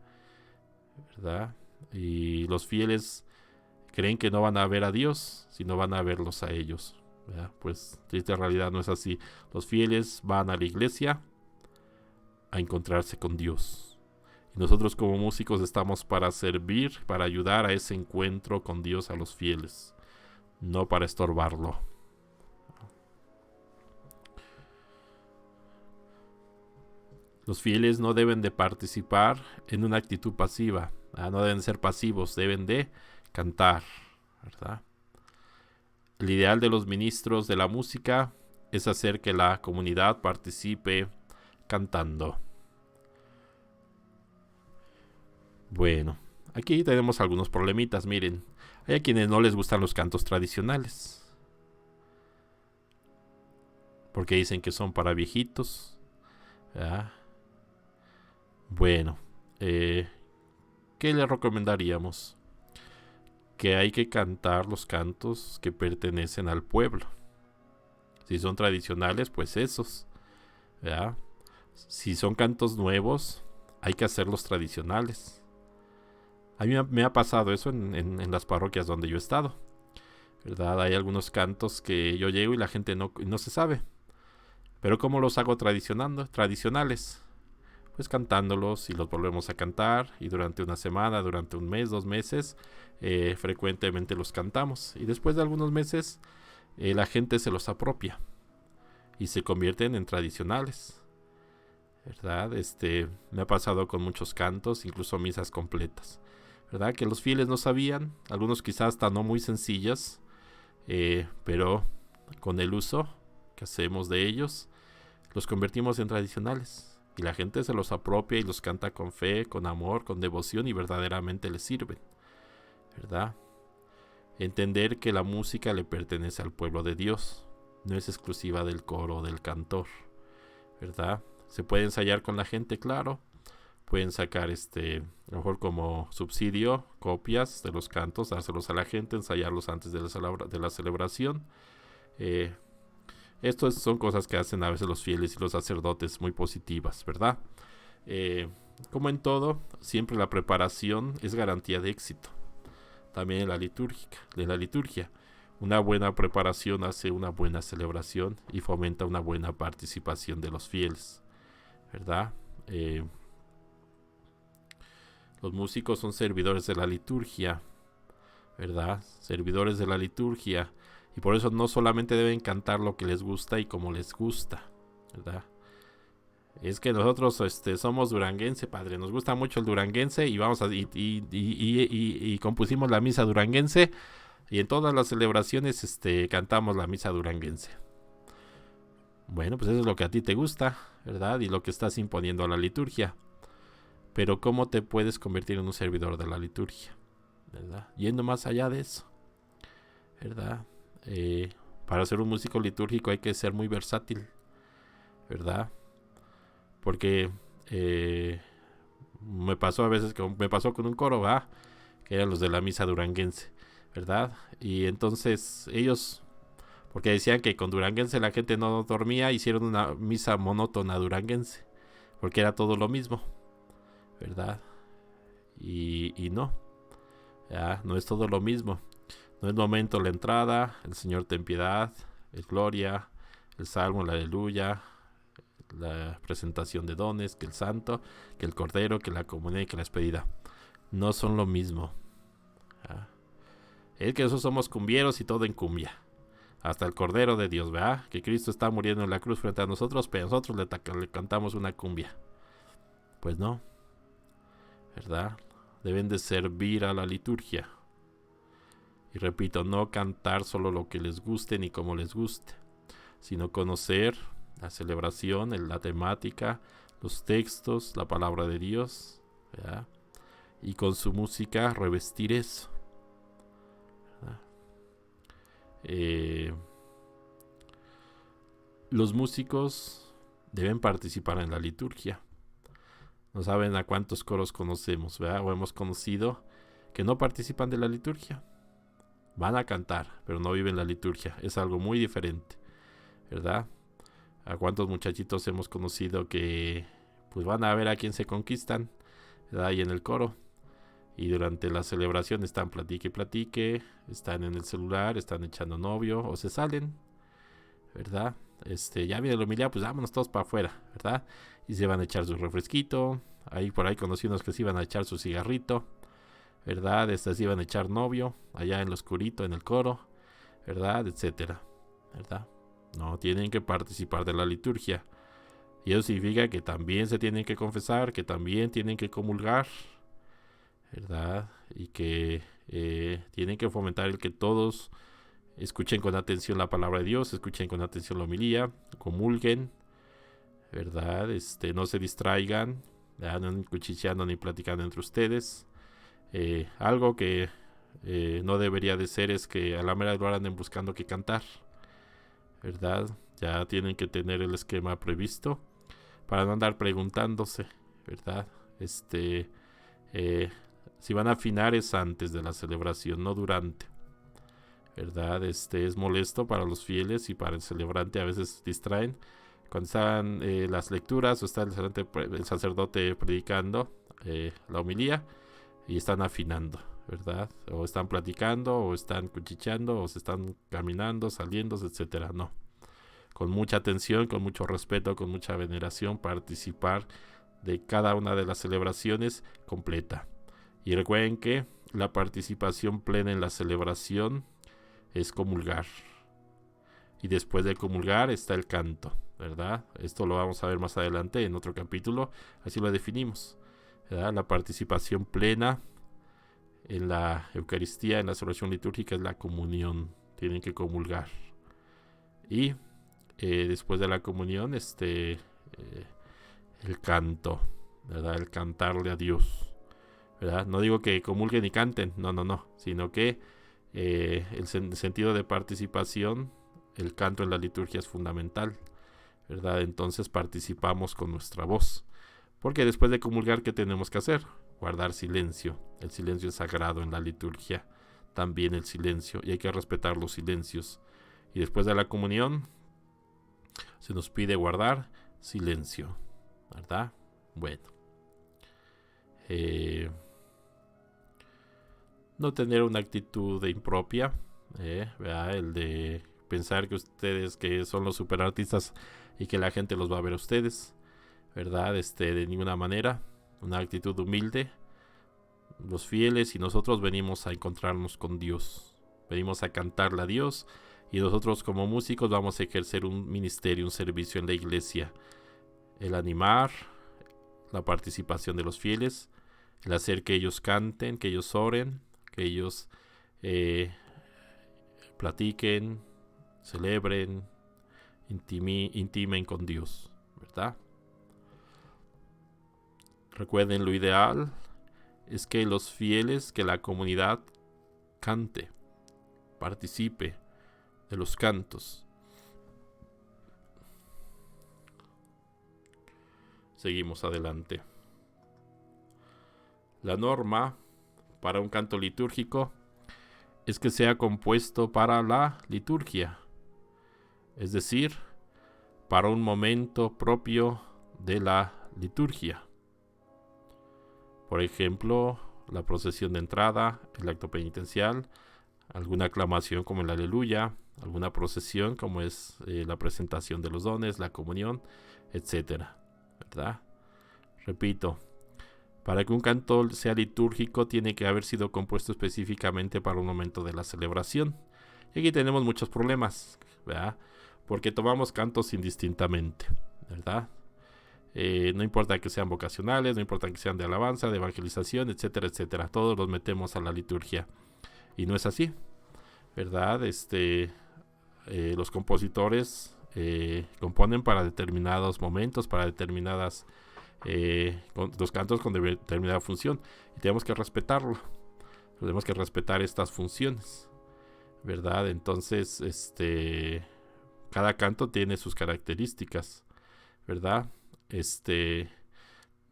¿verdad? Y los fieles creen que no van a ver a Dios, sino van a verlos a ellos, ¿verdad? Pues triste realidad, no es así. Los fieles van a la iglesia a encontrarse con Dios. Y nosotros como músicos estamos para servir, para ayudar a ese encuentro con Dios a los fieles, no para estorbarlo. Los fieles no deben de participar en una actitud pasiva, no deben ser pasivos, deben de cantar, ¿verdad? El ideal de los ministros de la música es hacer que la comunidad participe cantando. Bueno, aquí tenemos algunos problemitas, miren. Hay a quienes no les gustan los cantos tradicionales, porque dicen que son para viejitos, ¿verdad? Bueno, ¿qué le recomendaríamos? Que hay que cantar los cantos que pertenecen al pueblo. Si son tradicionales, pues esos, ¿verdad? Si son cantos nuevos, hay que hacerlos tradicionales. A mí me ha pasado eso en las parroquias donde yo he estado, ¿verdad? Hay algunos cantos que yo llego y la gente no se sabe. Pero ¿cómo los hago tradicionales? Pues cantándolos y los volvemos a cantar, y durante una semana, durante un mes, 2 meses, frecuentemente los cantamos, y después de algunos meses la gente se los apropia y se convierten en tradicionales, ¿verdad? Me ha pasado con muchos cantos, incluso misas completas, ¿verdad? Que los fieles no sabían, algunos quizás hasta no muy sencillas, pero con el uso que hacemos de ellos, los convertimos en tradicionales. Y la gente se los apropia y los canta con fe, con amor, con devoción, y verdaderamente les sirven, ¿verdad? Entender que la música le pertenece al pueblo de Dios, no es exclusiva del coro o del cantor, ¿verdad? Se puede ensayar con la gente, claro. Pueden sacar a lo mejor como subsidio copias de los cantos, dárselos a la gente, ensayarlos antes de la celebración. Estas son cosas que hacen a veces los fieles y los sacerdotes, muy positivas, ¿verdad? Como en todo, siempre la preparación es garantía de éxito. También en la liturgia. Una buena preparación hace una buena celebración y fomenta una buena participación de los fieles, ¿verdad? Los músicos son servidores de la liturgia, ¿verdad? Servidores de la liturgia. Y por eso no solamente deben cantar lo que les gusta y como les gusta, ¿verdad? Es que nosotros somos duranguense, padre. Nos gusta mucho el duranguense y y compusimos la misa duranguense. Y en todas las celebraciones cantamos la misa duranguense. Bueno, pues eso es lo que a ti te gusta, ¿verdad? Y lo que estás imponiendo a la liturgia. Pero ¿cómo te puedes convertir en un servidor de la liturgia? ¿Verdad? Yendo más allá de eso, ¿verdad? Para ser un músico litúrgico hay que ser muy versátil, ¿verdad? Porque me pasó con un coro, ¿verdad? Que eran los de la misa duranguense, ¿verdad? Y entonces ellos, porque decían que con duranguense la gente no dormía, hicieron una misa monótona duranguense, porque era todo lo mismo, ¿verdad? Y no, ¿ya? No es todo lo mismo. No es momento la entrada, el Señor ten piedad, el gloria, el salmo, el aleluya, la presentación de dones, que el santo, que el cordero, que la comunión y que la despedida. No son lo mismo. ¿Ya? Es que nosotros somos cumbieros y todo en cumbia. Hasta el cordero de Dios, ¿verdad? Que Cristo está muriendo en la cruz frente a nosotros, pero nosotros le cantamos una cumbia. Pues no, ¿verdad? Deben de servir a la liturgia. Y repito, no cantar solo lo que les guste ni como les guste, sino conocer la celebración, la temática, los textos, la palabra de Dios, ¿verdad? Y con su música revestir eso, ¿verdad? Los músicos deben participar en la liturgia. No saben a cuántos coros conocemos, ¿verdad? O hemos conocido que no participan de la liturgia. Van a cantar, pero no viven la liturgia. Es algo muy diferente, ¿verdad? A cuántos muchachitos hemos conocido que pues van a ver a quién se conquistan, ¿verdad? Ahí en el coro. Y durante la celebración están platique y platique, están en el celular, están echando novio o se salen, ¿verdad? Ya viene la homilía, pues vámonos todos para afuera, ¿verdad? Y se van a echar su refresquito. Ahí por ahí conocí unos que se iban a echar su cigarrito, ¿verdad? Estas iban a echar novio allá en lo oscurito, en el coro, ¿verdad? Etcétera, ¿verdad? No, tienen que participar de la liturgia. Y eso significa que también se tienen que confesar, que también tienen que comulgar, ¿verdad? Y que tienen que fomentar el que todos escuchen con atención la palabra de Dios, escuchen con atención la homilía, comulguen, ¿verdad? No se distraigan, ¿verdad? No anden cuchicheando ni platicando entre ustedes. Algo que no debería de ser es que a la mera hora anden buscando que cantar, ¿verdad? Ya tienen que tener el esquema previsto para no andar preguntándose, ¿verdad? Si van a afinar es antes de la celebración, no durante, ¿verdad? Es molesto para los fieles y para el celebrante, a veces distraen. Cuando están las lecturas o está el sacerdote predicando la homilía y están afinando, ¿verdad? O están platicando, o están cuchicheando, o se están caminando, saliendo, etcétera. No. Con mucha atención, con mucho respeto, con mucha veneración, participar de cada una de las celebraciones completa. Y recuerden que la participación plena en la celebración es comulgar. Y después de comulgar está el canto, ¿verdad? Esto lo vamos a ver más adelante en otro capítulo, así lo definimos, ¿verdad? La participación plena en la Eucaristía, en la celebración litúrgica, es la comunión. Tienen que comulgar. Y después de la comunión, el canto, ¿verdad? El cantarle a Dios, ¿verdad? No digo que comulguen y canten, no, sino que el sentido de participación, el canto en la liturgia es fundamental, ¿verdad? Entonces participamos con nuestra voz, porque después de comulgar, ¿qué tenemos que hacer? Guardar silencio. El silencio es sagrado en la liturgia, también el silencio, y hay que respetar los silencios. Y después de la comunión se nos pide guardar silencio, ¿verdad? Bueno, no tener una actitud de impropia, ¿verdad? El de pensar que ustedes que son los superartistas y que la gente los va a ver a ustedes, ¿verdad? De ninguna manera. Una actitud humilde. Los fieles y nosotros venimos a encontrarnos con Dios, venimos a cantarle a Dios, y nosotros como músicos vamos a ejercer un ministerio, un servicio en la iglesia, el animar la participación de los fieles, el hacer que ellos canten, que ellos oren, que ellos platiquen, celebren, intimen con Dios, ¿verdad? Recuerden, lo ideal es que los fieles, que la comunidad cante, participe de los cantos. Seguimos adelante. La norma para un canto litúrgico es que sea compuesto para la liturgia, es decir, para un momento propio de la liturgia. Por ejemplo, la procesión de entrada, el acto penitencial, alguna aclamación como el Aleluya, alguna procesión como es la presentación de los dones, la comunión, etcétera, ¿verdad? Repito, para que un canto sea litúrgico tiene que haber sido compuesto específicamente para un momento de la celebración. Y aquí tenemos muchos problemas, ¿verdad? Porque tomamos cantos indistintamente, ¿verdad? No importa que sean vocacionales, no importa que sean de alabanza, de evangelización, etcétera, etcétera. Todos los metemos a la liturgia. Y no es así, ¿verdad? Los compositores componen para determinados momentos, para determinadas los cantos con determinada función, y tenemos que respetarlo. Tenemos que respetar estas funciones, ¿verdad? Entonces, cada canto tiene sus características, ¿verdad?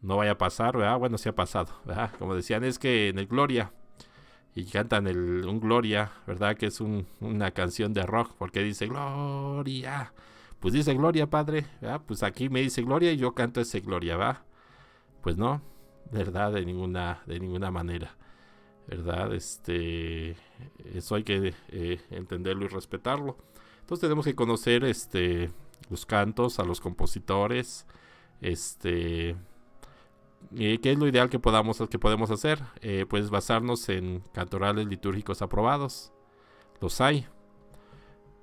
No vaya a pasar, ¿verdad? Bueno, sí ha pasado, ¿verdad? Como decían, es que en el Gloria, y cantan un Gloria, ¿verdad? Que es una canción de rock, porque dice Gloria. Pues dice Gloria, padre, ¿verdad? Pues aquí me dice Gloria y yo canto ese Gloria, ¿va? Pues no, ¿verdad? De ninguna manera, ¿verdad? Eso hay que entenderlo y respetarlo. Entonces tenemos que conocer los cantos, a los compositores, ¿qué es lo ideal que podemos hacer? Pues basarnos en cantorales litúrgicos aprobados. Los hay.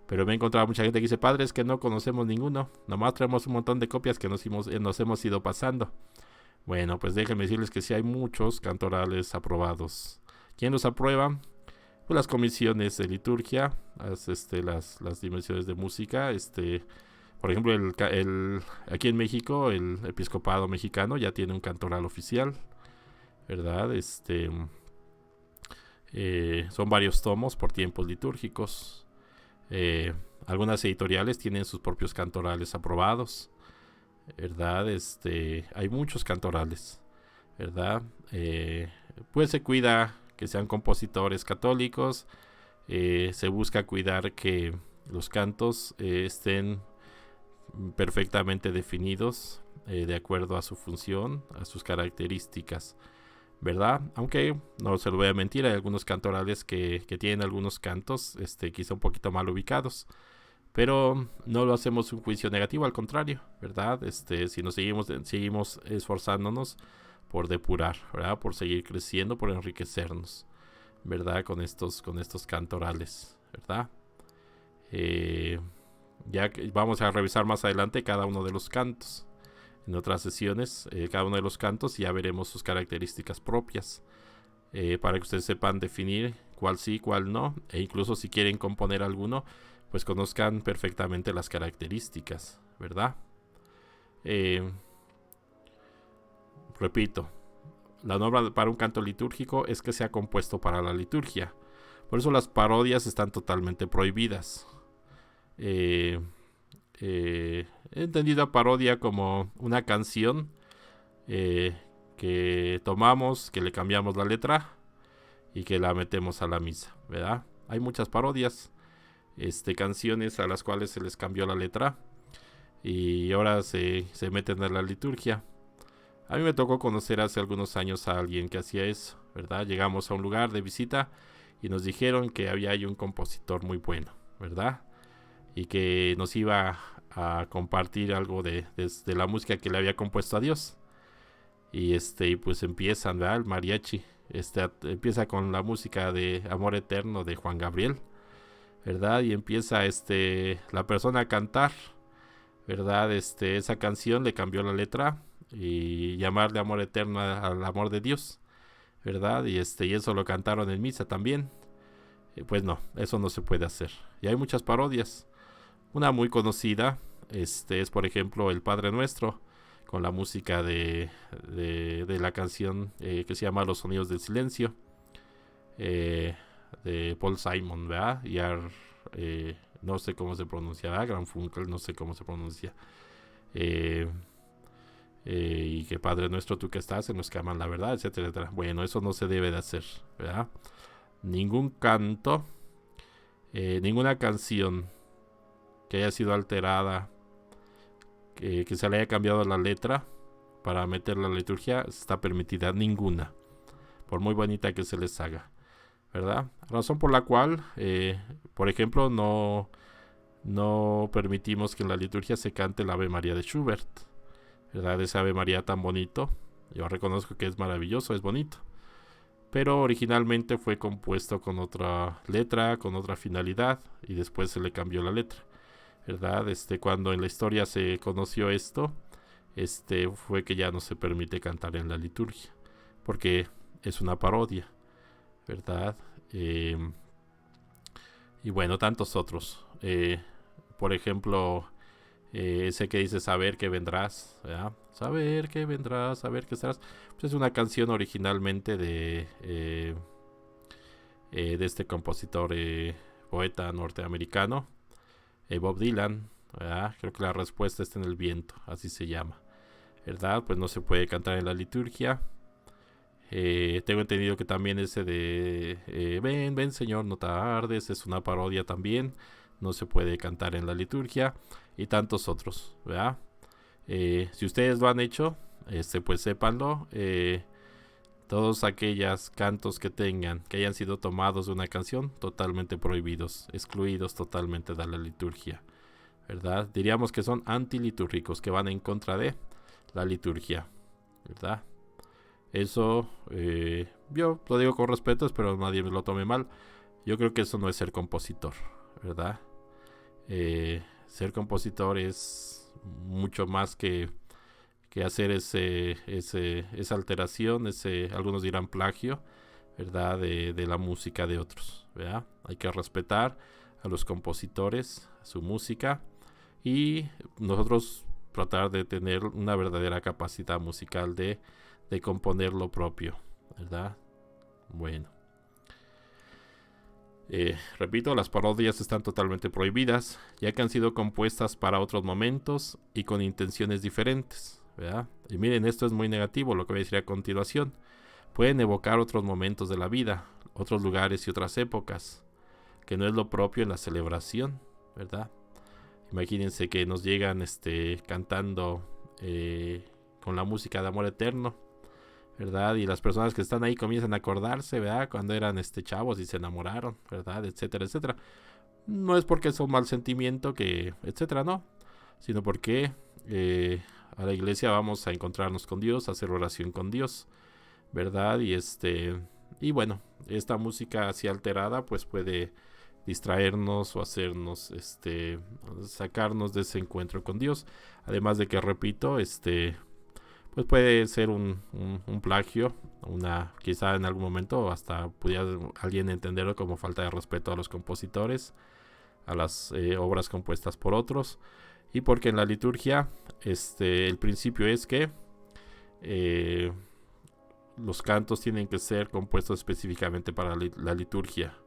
Pero me he encontrado mucha gente que dice, padre, es que no conocemos ninguno. Nomás traemos un montón de copias que nos hemos ido pasando. Bueno, pues déjenme decirles que sí hay muchos cantorales aprobados. ¿Quién los aprueba? Pues las comisiones de liturgia, las dimensiones de música. Por ejemplo, aquí en México, el episcopado mexicano ya tiene un cantoral oficial, ¿verdad? Son varios tomos por tiempos litúrgicos. Algunas editoriales tienen sus propios cantorales aprobados, ¿verdad? Hay muchos cantorales, ¿verdad? Pues se cuida que sean compositores católicos, se busca cuidar que los cantos estén perfectamente definidos de acuerdo a su función, a sus características, ¿verdad? Aunque no se lo voy a mentir, hay algunos cantorales que tienen algunos cantos quizá un poquito mal ubicados, pero no lo hacemos un juicio negativo, al contrario, ¿verdad? Si nos seguimos esforzándonos por depurar, ¿verdad? Por seguir creciendo, por enriquecernos, ¿verdad? Con estos cantorales, ¿verdad? Ya que vamos a revisar más adelante cada uno de los cantos. En otras sesiones, cada uno de los cantos, ya veremos sus características propias, para que ustedes sepan definir cuál sí, cuál no, e incluso si quieren componer alguno, pues conozcan perfectamente las características, ¿verdad? Repito, la norma para un canto litúrgico es que sea compuesto para la liturgia. Por eso las parodias están totalmente prohibidas. He entendido a parodia como una canción que tomamos, que le cambiamos la letra y que la metemos a la misa, ¿verdad? Hay muchas parodias, canciones a las cuales se les cambió la letra y ahora se meten a la liturgia. A mí me tocó conocer hace algunos años a alguien que hacía eso, ¿verdad? Llegamos a un lugar de visita y nos dijeron que había ahí un compositor muy bueno, ¿verdad? Y que nos iba a compartir algo de la música que le había compuesto a Dios. Y pues empiezan, ¿verdad? El mariachi. Empieza con la música de Amor Eterno de Juan Gabriel, ¿verdad? Y empieza la persona a cantar, ¿verdad? Esa canción le cambió la letra y llamarle amor eterno al amor de Dios, ¿verdad? Y eso lo cantaron en misa también. Pues no, eso no se puede hacer. Y hay muchas parodias. Una muy conocida es por ejemplo el Padre Nuestro, con la música de la canción que se llama Los Sonidos del Silencio, de Paul Simon, ¿verdad? Y no sé cómo se pronuncia, ¿verdad? Garfunkel, no sé cómo se pronuncia. Y que Padre Nuestro, tú que estás en los que aman la verdad, etcétera, etcétera. Bueno, eso no se debe de hacer, ¿verdad? Ningún canto, ninguna canción que haya sido alterada, que se le haya cambiado la letra para meter la liturgia, está permitida, ninguna, por muy bonita que se les haga, ¿verdad? Razón por la cual, por ejemplo, no permitimos que en la liturgia se cante el Ave María de Schubert, ¿verdad? Ese Ave María tan bonito, yo reconozco que es maravilloso, es bonito, pero originalmente fue compuesto con otra letra, con otra finalidad, y después se le cambió la letra, ¿verdad? Cuando en la historia se conoció esto, fue que ya no se permite cantar en la liturgia, porque es una parodia, ¿verdad? Y bueno, tantos otros. Por ejemplo, ese que dice saber que vendrás, ¿verdad? Saber que vendrás, saber que estarás. Pues es una canción originalmente de este compositor, poeta norteamericano, Bob Dylan, ¿verdad? Creo que la respuesta está en el viento, así se llama, ¿verdad? Pues no se puede cantar en la liturgia. Tengo entendido que también ese de ven, ven Señor, no tardes, es una parodia también, no se puede cantar en la liturgia, y tantos otros, ¿verdad? Si ustedes lo han hecho, pues sépanlo. Todos aquellos cantos que hayan sido tomados de una canción, totalmente prohibidos, excluidos totalmente de la liturgia, ¿verdad? Diríamos que son antilitúrgicos, que van en contra de la liturgia, ¿verdad? Eso, yo lo digo con respeto, espero nadie me lo tome mal. Yo creo que eso no es ser compositor, ¿verdad? Ser compositor es mucho más que hacer esa alteración, algunos dirán plagio, ¿verdad? De la música de otros, ¿verdad? Hay que respetar a los compositores, su música, y nosotros tratar de tener una verdadera capacidad musical de componer lo propio, ¿verdad? Bueno. Repito, las parodias están totalmente prohibidas, ya que han sido compuestas para otros momentos y con intenciones diferentes, ¿verdad? Y miren, esto es muy negativo, lo que voy a decir a continuación. Pueden evocar otros momentos de la vida, otros lugares y otras épocas, que no es lo propio en la celebración, ¿verdad? Imagínense que nos llegan cantando con la música de Amor Eterno, ¿verdad? Y las personas que están ahí comienzan a acordarse, ¿verdad? Cuando eran chavos y se enamoraron, ¿verdad? Etcétera, etcétera. No es porque es un mal sentimiento que, etcétera, no, sino porque a la iglesia vamos a encontrarnos con Dios, a hacer oración con Dios, ¿verdad? Y bueno, esta música así alterada pues puede distraernos o hacernos sacarnos de ese encuentro con Dios, además de que, repito, pues puede ser un plagio, quizá en algún momento hasta pudiera alguien entenderlo como falta de respeto a los compositores, a las obras compuestas por otros, y porque en la liturgia el principio es que los cantos tienen que ser compuestos específicamente para la liturgia.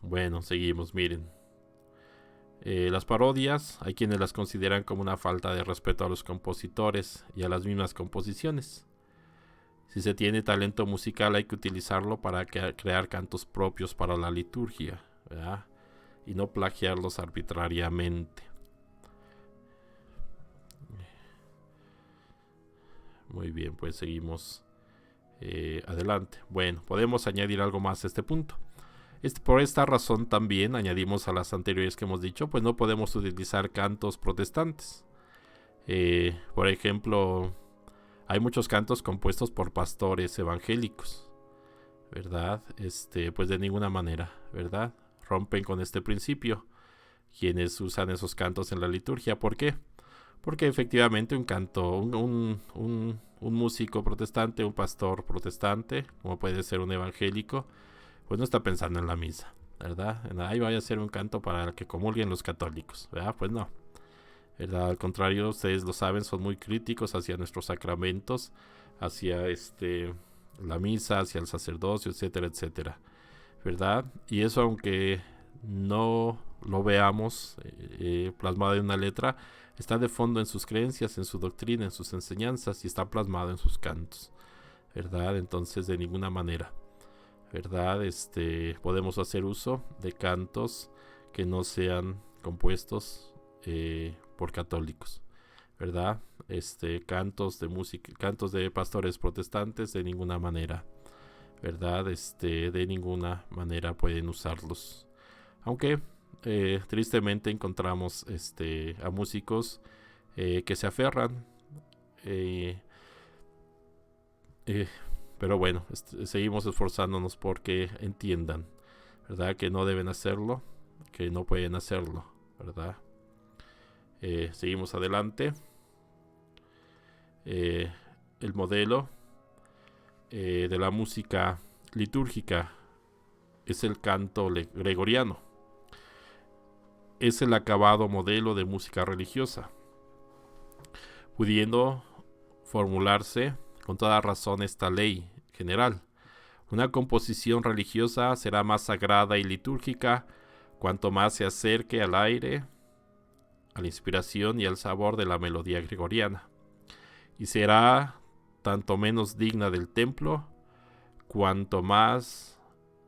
Bueno, seguimos, miren. Las parodias, hay quienes las consideran como una falta de respeto a los compositores y a las mismas composiciones. Si se tiene talento musical, hay que utilizarlo para crear cantos propios para la liturgia, ¿verdad? Y no plagiarlos arbitrariamente. Muy bien, pues seguimos adelante. Bueno, podemos añadir algo más a este punto. Por esta razón también añadimos a las anteriores que hemos dicho, pues no podemos utilizar cantos protestantes. Por ejemplo, hay muchos cantos compuestos por pastores evangélicos, ¿verdad? Pues de ninguna manera, ¿verdad? Rompen con este principio quienes usan esos cantos en la liturgia. ¿Por qué? Porque efectivamente un músico protestante, un pastor protestante, como puede ser un evangélico, pues no está pensando en la misa, ¿verdad? Ahí vaya a ser un canto para que comulguen los católicos, ¿verdad? Pues no, ¿verdad? Al contrario, ustedes lo saben, son muy críticos hacia nuestros sacramentos, hacia la misa, hacia el sacerdocio, etcétera, etcétera, ¿verdad? Y eso, aunque no lo veamos plasmado en una letra, está de fondo en sus creencias, en su doctrina, en sus enseñanzas, y está plasmado en sus cantos, ¿verdad? Entonces, de ninguna manera, ¿verdad? Podemos hacer uso de cantos que no sean compuestos por católicos, ¿verdad? Cantos de música, cantos de pastores protestantes, de ninguna manera, ¿verdad? De ninguna manera pueden usarlos. Aunque tristemente encontramos a músicos que se aferran, pero bueno, seguimos esforzándonos porque entiendan, ¿verdad? Que no deben hacerlo, que no pueden hacerlo, ¿verdad? Seguimos adelante. El modelo de la música litúrgica es el canto gregoriano. Es el acabado modelo de música religiosa, pudiendo formularse con toda razón esta ley general. Una composición religiosa será más sagrada y litúrgica cuanto más se acerque al aire, a la inspiración y al sabor de la melodía gregoriana, y será tanto menos digna del templo cuanto más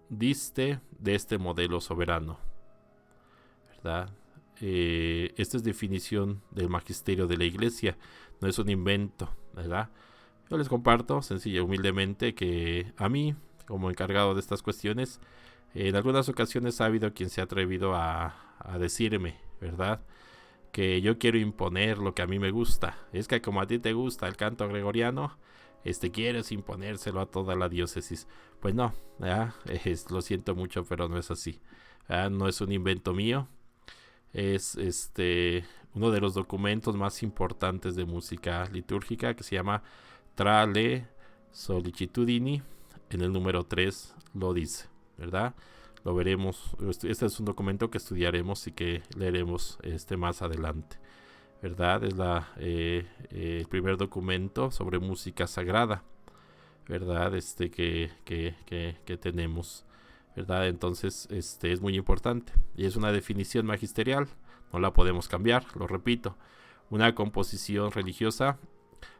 diste de este modelo soberano, ¿verdad? Esta es definición del magisterio de la Iglesia, no es un invento, ¿verdad? Yo les comparto sencilla y humildemente que a mí, como encargado de estas cuestiones, en algunas ocasiones ha habido quien se ha atrevido a decirme, ¿verdad?, que yo quiero imponer lo que a mí me gusta. Es que como a ti te gusta el canto gregoriano, quieres imponérselo a toda la diócesis. Pues no, lo siento mucho, pero no es así. No es un invento mío. Es uno de los documentos más importantes de música litúrgica, que se llama Tra le Sollicitudini. En el número 3 lo dice, ¿verdad? Lo veremos. Este es un documento que estudiaremos y que leeremos más adelante, ¿verdad? Es el primer documento sobre música sagrada, ¿verdad? Que tenemos, ¿verdad? Entonces, es muy importante y es una definición magisterial, no la podemos cambiar, lo repito. Una composición religiosa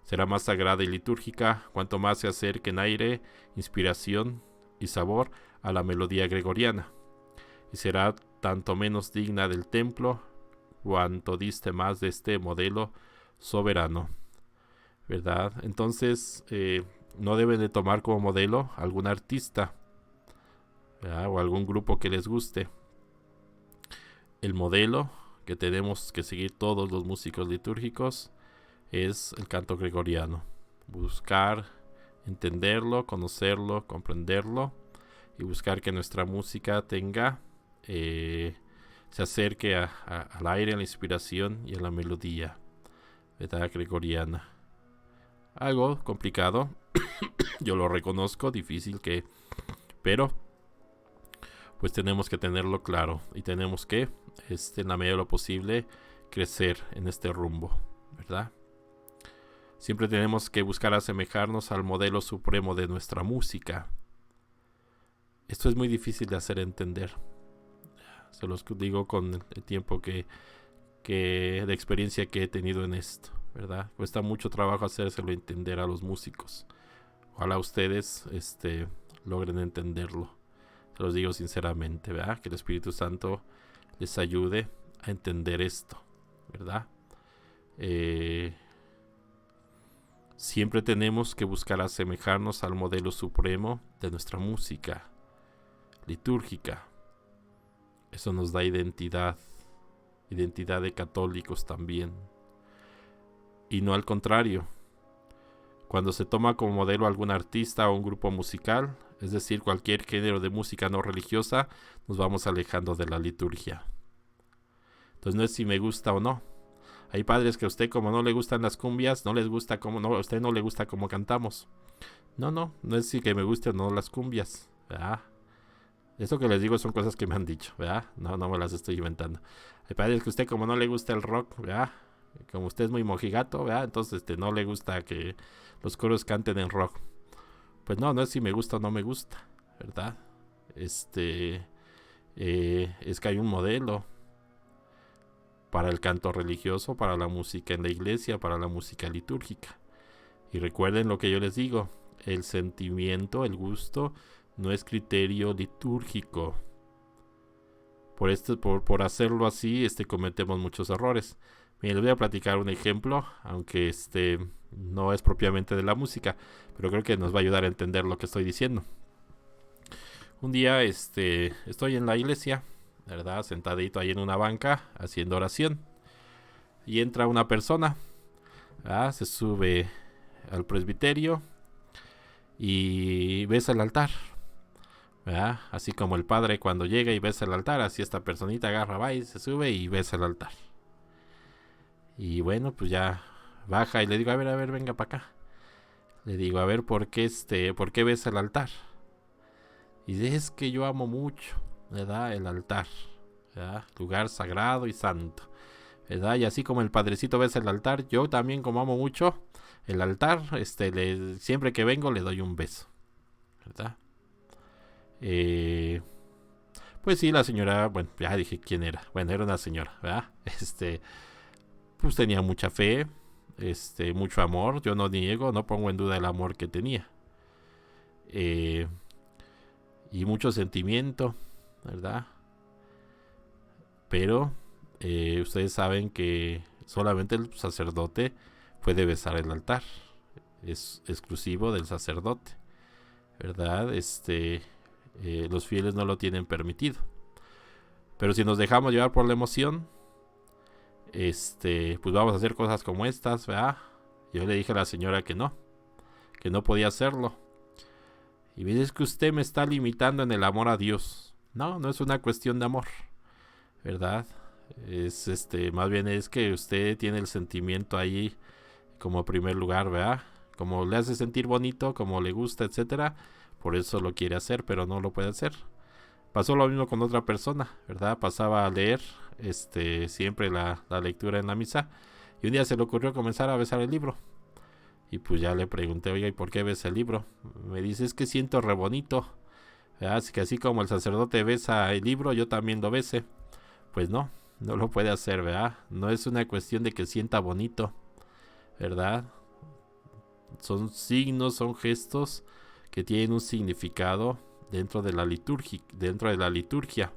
será más sagrada y litúrgica cuanto más se acerque en aire, inspiración y sabor a la melodía gregoriana, y será tanto menos digna del templo cuanto diste más de este modelo soberano, ¿verdad? Entonces, no deben de tomar como modelo algún artista, ¿verdad? O algún grupo que les guste. El modelo que tenemos que seguir todos los músicos litúrgicos es el canto gregoriano. Buscar entenderlo, conocerlo, comprenderlo, y buscar que nuestra música tenga, se acerque al aire, a la inspiración y a la melodía, ¿verdad? Gregoriana. Algo complicado, yo lo reconozco, difícil pero pues tenemos que tenerlo claro y tenemos que, en la medida de lo posible, crecer en este rumbo, ¿verdad? Siempre tenemos que buscar asemejarnos al modelo supremo de nuestra música. Esto es muy difícil de hacer entender. Se los digo con el tiempo de experiencia que he tenido en esto, ¿verdad? Cuesta mucho trabajo hacérselo entender a los músicos. Ojalá ustedes logren entenderlo. Se los digo sinceramente, ¿verdad? Que el Espíritu Santo les ayude a entender esto, ¿verdad? Siempre tenemos que buscar asemejarnos al modelo supremo de nuestra música litúrgica. Eso nos da identidad de católicos también. Y no al contrario. Cuando se toma como modelo algún artista o un grupo musical, es decir, cualquier género de música no religiosa, nos vamos alejando de la liturgia. Entonces no es si me gusta o no. Hay padres que a usted, como no le gustan las cumbias, a usted no le gusta cómo cantamos. No es si que me guste o no las cumbias, ¿verdad? Eso que les digo son cosas que me han dicho, ¿verdad? No me las estoy inventando. Hay padres que a usted, como no le gusta el rock, ¿verdad? Como usted es muy mojigato, ¿verdad? Entonces no le gusta que los coros canten en rock. Pues no es si me gusta o no me gusta, ¿verdad? Es que hay un modelo para el canto religioso, para la música en la iglesia, para la música litúrgica. Y recuerden lo que yo les digo, el sentimiento, el gusto, no es criterio litúrgico. Por hacerlo así, cometemos muchos errores. Miren, les voy a platicar un ejemplo, aunque no es propiamente de la música, pero creo que nos va a ayudar a entender lo que estoy diciendo. Un día estoy en la iglesia, ¿verdad? Sentadito ahí en una banca, haciendo oración. Y entra una persona, ¿verdad? Se sube al presbiterio y besa el altar, ¿verdad? Así como el padre cuando llega y besa el altar, así esta personita agarra, va y se sube y besa el altar. Y bueno, pues ya baja y le digo, a ver, venga para acá. Le digo, a ver, ¿por qué besa el altar? Y dice, es que yo amo mucho, ¿verdad? El altar, ¿verdad? Lugar sagrado y santo, ¿verdad? Y así como el padrecito besa el altar, yo también, como amo mucho el altar, siempre que vengo le doy un beso, ¿verdad? Pues sí, la señora, bueno, ya dije quién era. Bueno, era una señora, ¿verdad? Pues tenía mucha fe, mucho amor. Yo no niego, no pongo en duda el amor que tenía. Y mucho sentimiento, ¿verdad? Pero ustedes saben que solamente el sacerdote puede besar el altar. Es exclusivo del sacerdote, ¿verdad? Los fieles no lo tienen permitido. Pero si nos dejamos llevar por la emoción, pues vamos a hacer cosas como estas, ¿verdad? Yo le dije a la señora que que no podía hacerlo. Y me dice, es que usted me está limitando en el amor a Dios. No, no es una cuestión de amor, ¿verdad? Es más bien es que usted tiene el sentimiento ahí como primer lugar, ¿verdad? Como le hace sentir bonito, como le gusta, etcétera, por eso lo quiere hacer, pero no lo puede hacer. Pasó lo mismo con otra persona, ¿verdad? Pasaba a leer siempre la lectura en la misa, y un día se le ocurrió comenzar a besar el libro. Y pues ya le pregunté, oiga, ¿y por qué besa el libro? Me dice, es que siento re bonito, ¿verdad? Así que así como el sacerdote besa el libro, yo también lo bese. Pues no, no lo puede hacer, ¿verdad? No es una cuestión de que sienta bonito, ¿verdad? Son signos, son gestos que tienen un significado dentro de la liturgia,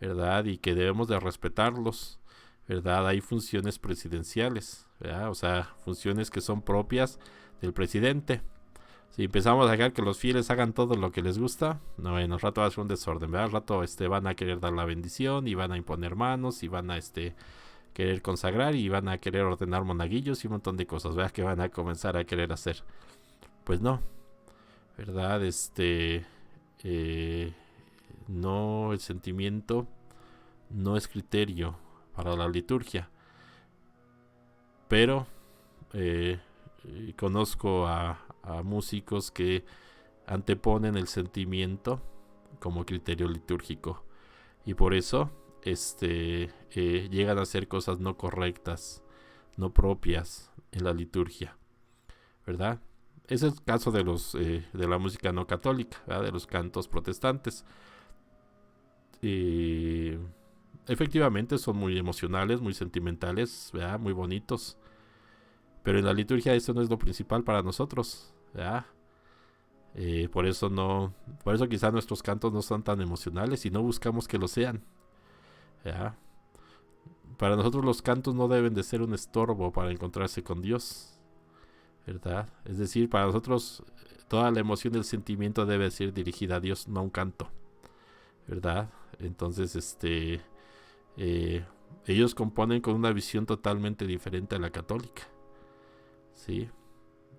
¿verdad? Y que debemos de respetarlos, ¿verdad? Hay funciones presidenciales, ¿verdad? O sea, funciones que son propias del presidente. Si empezamos a dejar que los fieles hagan todo lo que les gusta, no, en un rato va a ser un desorden, ¿verdad? Al rato van a querer dar la bendición y van a imponer manos y van a querer consagrar y van a querer ordenar monaguillos y un montón de cosas, ¿verdad? Que van a comenzar a querer hacer. Pues no, ¿verdad? No, el sentimiento no es criterio para la liturgia. Pero conozco a músicos que anteponen el sentimiento como criterio litúrgico. Y por eso llegan a hacer cosas no correctas, no propias en la liturgia, ¿verdad? Ese es el caso de la música no católica, ¿verdad? De los cantos protestantes. Efectivamente son muy emocionales, muy sentimentales, ¿verdad? Muy bonitos. Pero en la liturgia eso no es lo principal para nosotros, ¿verdad? Por eso quizás nuestros cantos no son tan emocionales y no buscamos que lo sean, ¿verdad? Para nosotros los cantos no deben de ser un estorbo para encontrarse con Dios, ¿verdad? Es decir, para nosotros toda la emoción del sentimiento debe ser dirigida a Dios, no a un canto, ¿verdad? Entonces, ellos componen con una visión totalmente diferente a la católica, ¿sí?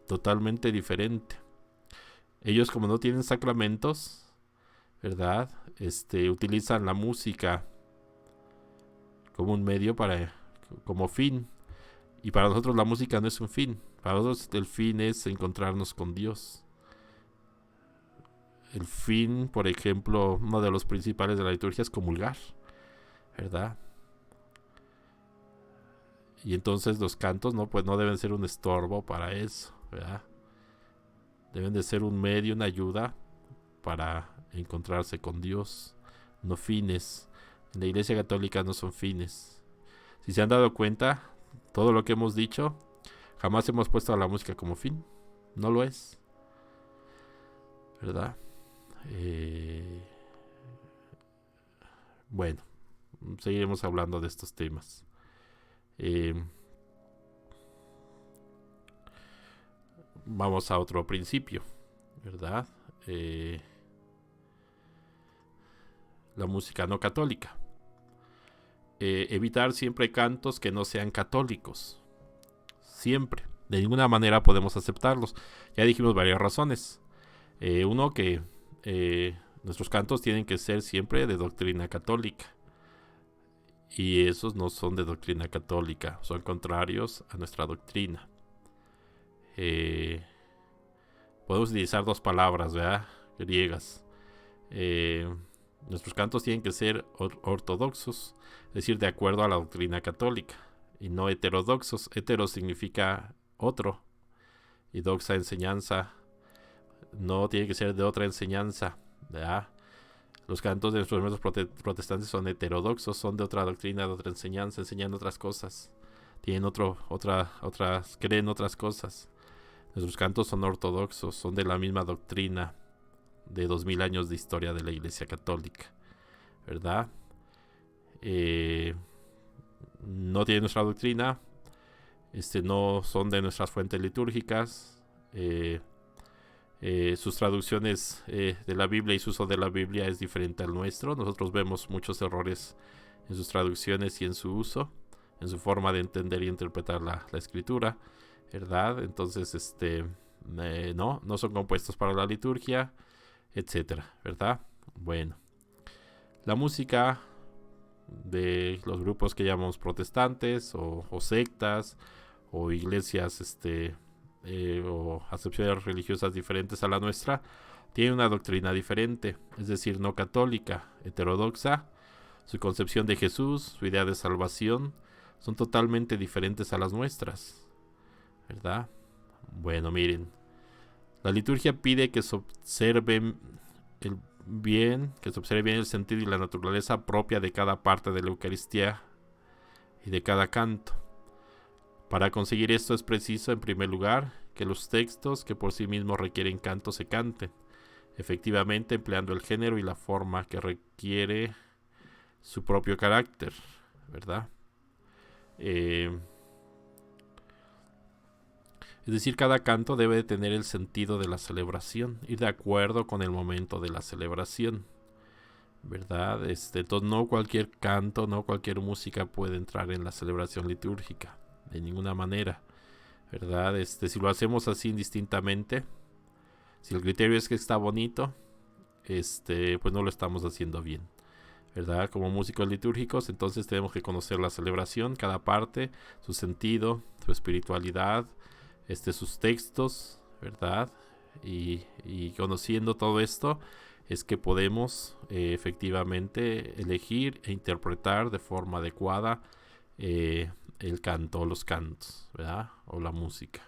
Totalmente diferente. Ellos, como no tienen sacramentos, ¿verdad? Utilizan la música como un medio como fin. Y para nosotros la música no es un fin. Para nosotros el fin es encontrarnos con Dios. El fin, por ejemplo, uno de los principales de la liturgia es comulgar, ¿verdad? Y entonces los cantos no deben ser un estorbo para eso, ¿verdad? Deben de ser un medio, una ayuda para encontrarse con Dios, no fines. En la Iglesia Católica no son fines. Si se han dado cuenta, todo lo que hemos dicho, jamás hemos puesto a la música como fin. No lo es, ¿verdad? Bueno, seguiremos hablando de estos temas. Vamos a otro principio, ¿verdad? La música no católica. Evitar siempre cantos que no sean católicos. Siempre. De ninguna manera podemos aceptarlos. Ya dijimos varias razones. Uno, que nuestros cantos tienen que ser siempre de doctrina católica. Y esos no son de doctrina católica. Son contrarios a nuestra doctrina. Podemos utilizar dos palabras, ¿verdad? Griegas. Nuestros cantos tienen que ser ortodoxos, es decir, de acuerdo a la doctrina católica, y no heterodoxos. Hetero significa otro, y doxa, enseñanza. No tiene que ser de otra enseñanza, ¿verdad? Los cantos de nuestros hermanos protestantes son heterodoxos, son de otra doctrina, de otra enseñanza, enseñan otras cosas, tienen creen otras cosas. Nuestros cantos son ortodoxos, son de la misma doctrina de 2000 años de historia de la Iglesia Católica, ¿verdad? No tienen nuestra doctrina, no son de nuestras fuentes litúrgicas. Sus traducciones de la Biblia y su uso de la Biblia es diferente al nuestro. Nosotros vemos muchos errores en sus traducciones y en su uso, en su forma de entender y interpretar la escritura, ¿verdad? Entonces, no son compuestos para la liturgia, etcétera, ¿verdad? Bueno, la música de los grupos que llamamos protestantes o sectas o iglesias o acepciones religiosas diferentes a la nuestra, tiene una doctrina diferente, es decir, no católica, heterodoxa. Su concepción de Jesús, su idea de salvación, son totalmente diferentes a las nuestras, ¿verdad? Bueno, miren, la liturgia pide que se observe bien el sentido y la naturaleza propia de cada parte de la Eucaristía y de cada canto. Para conseguir esto es preciso, en primer lugar, que los textos que por sí mismos requieren canto se canten, efectivamente empleando el género y la forma que requiere su propio carácter, ¿verdad? Es decir, cada canto debe de tener el sentido de la celebración, ir de acuerdo con el momento de la celebración, ¿verdad? Entonces no cualquier canto, no cualquier música puede entrar en la celebración litúrgica, de ninguna manera, ¿verdad? Si lo hacemos así indistintamente, si el criterio es que está bonito, pues no lo estamos haciendo bien, ¿verdad? Como músicos litúrgicos, entonces tenemos que conocer la celebración, cada parte, su sentido, su espiritualidad, sus textos, ¿verdad? Y conociendo todo esto es que podemos efectivamente elegir e interpretar de forma adecuada el canto o los cantos, ¿verdad? O la música.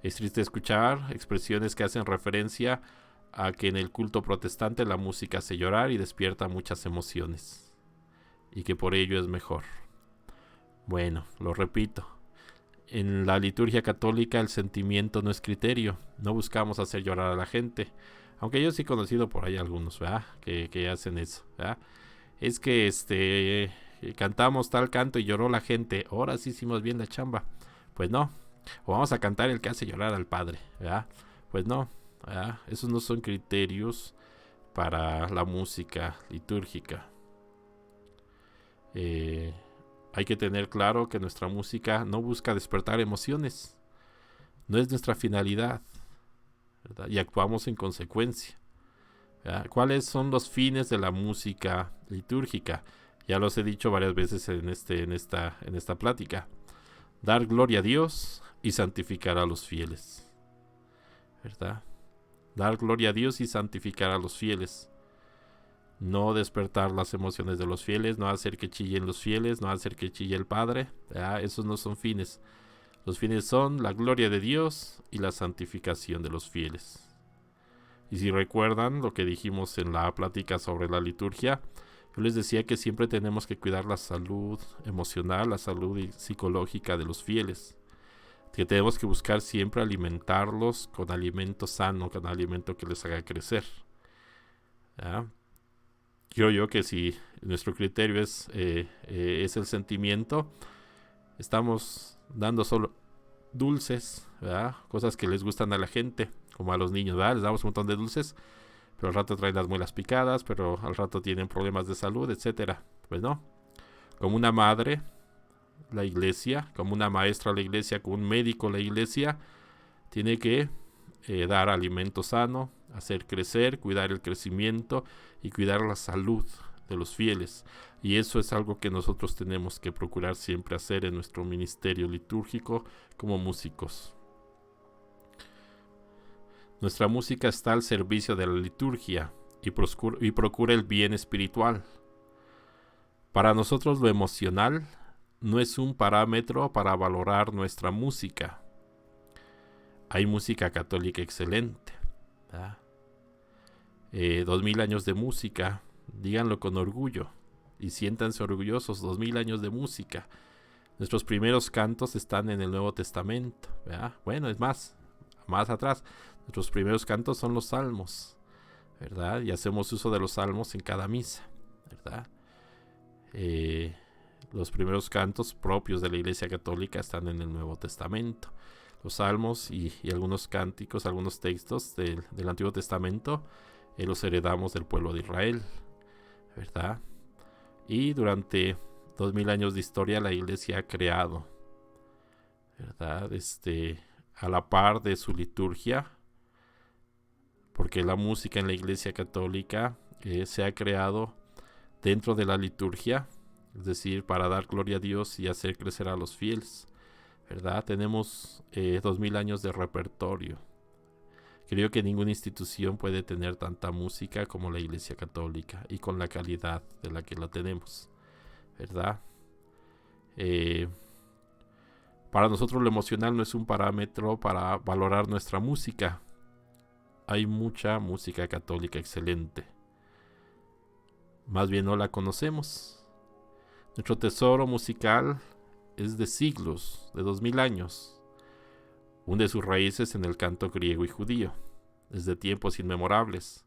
Es triste escuchar expresiones que hacen referencia a que en el culto protestante la música hace llorar y despierta muchas emociones, y que por ello es mejor. Bueno, lo repito, en la liturgia católica el sentimiento no es criterio, no buscamos hacer llorar a la gente, aunque yo sí he conocido por ahí algunos, ¿verdad? Que hacen eso, ¿verdad? Es que cantamos tal canto y lloró la gente, ahora sí hicimos bien la chamba. Pues no, o vamos a cantar el que hace llorar al padre, ¿verdad? Pues no, ¿verdad? Esos no son criterios para la música litúrgica. Hay que tener claro que nuestra música no busca despertar emociones, no es nuestra finalidad, ¿verdad? Y actuamos en consecuencia, ¿verdad? ¿Cuáles son los fines de la música litúrgica? Ya los he dicho varias veces en esta plática. Dar gloria a Dios y santificar a los fieles, ¿verdad? Dar gloria a Dios y santificar a los fieles. No despertar las emociones de los fieles, no hacer que chillen los fieles, no hacer que chille el Padre, ¿verdad? Esos no son fines. Los fines son la gloria de Dios y la santificación de los fieles. Y si recuerdan lo que dijimos en la plática sobre la liturgia, yo les decía que siempre tenemos que cuidar la salud emocional, la salud psicológica de los fieles. Que tenemos que buscar siempre alimentarlos con alimento sano, con alimento que les haga crecer, ¿ya? Creo yo que si nuestro criterio es el sentimiento, estamos dando solo dulces, ¿verdad? Cosas que les gustan a la gente, como a los niños, ¿verdad? Les damos un montón de dulces, pero al rato traen las muelas picadas, pero al rato tienen problemas de salud, etcétera. Pues no. Como una madre, la iglesia, como una maestra, la iglesia, como un médico, la iglesia, tiene que dar alimento sano, hacer crecer, cuidar el crecimiento y cuidar la salud de los fieles. Y eso es algo que nosotros tenemos que procurar siempre hacer en nuestro ministerio litúrgico como músicos. Nuestra música está al servicio de la liturgia y procura el bien espiritual. Para nosotros lo emocional no es un parámetro para valorar nuestra música. Hay música católica excelente, ¿verdad? 2000 años de música, díganlo con orgullo y siéntanse orgullosos, 2000 años de música. Nuestros primeros cantos están en el Nuevo Testamento, ¿verdad? Bueno, es más atrás, nuestros primeros cantos son los salmos, ¿verdad? Y hacemos uso de los salmos en cada misa, ¿verdad? Los primeros cantos propios de la Iglesia Católica están en el Nuevo Testamento. Los salmos y algunos cánticos, algunos textos del Antiguo Testamento los heredamos del pueblo de Israel, ¿verdad? Y durante 2000 años de historia la iglesia ha creado, ¿verdad? a la par de su liturgia, porque la música en la Iglesia Católica se ha creado dentro de la liturgia, es decir, para dar gloria a Dios y hacer crecer a los fieles, ¿verdad? Tenemos 2000 años de repertorio. Creo que ninguna institución puede tener tanta música como la Iglesia Católica y con la calidad de la que la tenemos, ¿verdad? Para nosotros lo emocional no es un parámetro para valorar nuestra música. Hay mucha música católica excelente. Más bien no la conocemos. Nuestro tesoro musical es de siglos, de 2000 años. Hunde sus raíces en el canto griego y judío, desde tiempos inmemorables.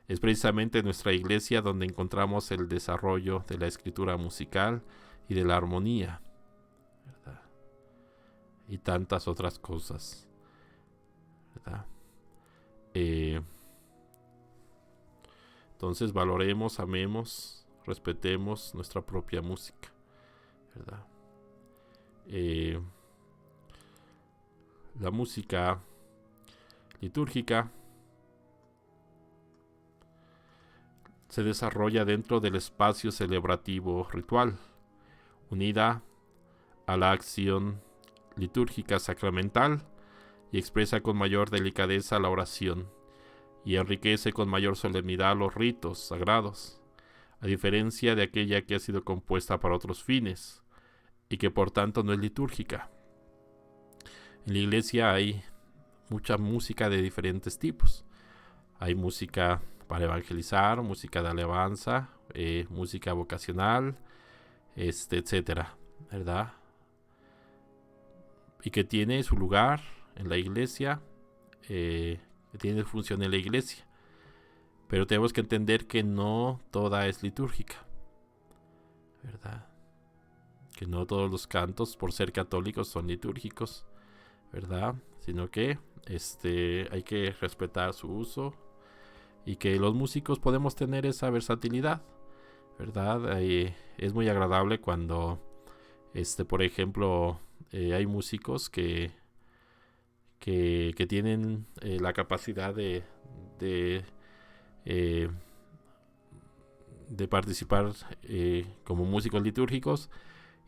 Es precisamente en nuestra iglesia donde encontramos el desarrollo de la escritura musical y de la armonía, ¿verdad? Y tantas otras cosas, ¿verdad? Entonces valoremos, amemos, respetemos nuestra propia música, ¿verdad? La música litúrgica se desarrolla dentro del espacio celebrativo ritual, unida a la acción litúrgica sacramental, y expresa con mayor delicadeza la oración, y enriquece con mayor solemnidad los ritos sagrados, a diferencia de aquella que ha sido compuesta para otros fines, y que por tanto no es litúrgica. En la iglesia hay mucha música de diferentes tipos. Hay música para evangelizar, música de alabanza, música vocacional, etcétera, ¿verdad? Y que tiene su lugar en la iglesia, que tiene función en la iglesia. Pero tenemos que entender que no toda es litúrgica, ¿verdad? Que no todos los cantos, por ser católicos, son litúrgicos, ¿verdad? Sino que hay que respetar su uso, y que los músicos podemos tener esa versatilidad, ¿verdad? Es muy agradable cuando, por ejemplo, hay músicos que tienen la capacidad de participar como músicos litúrgicos,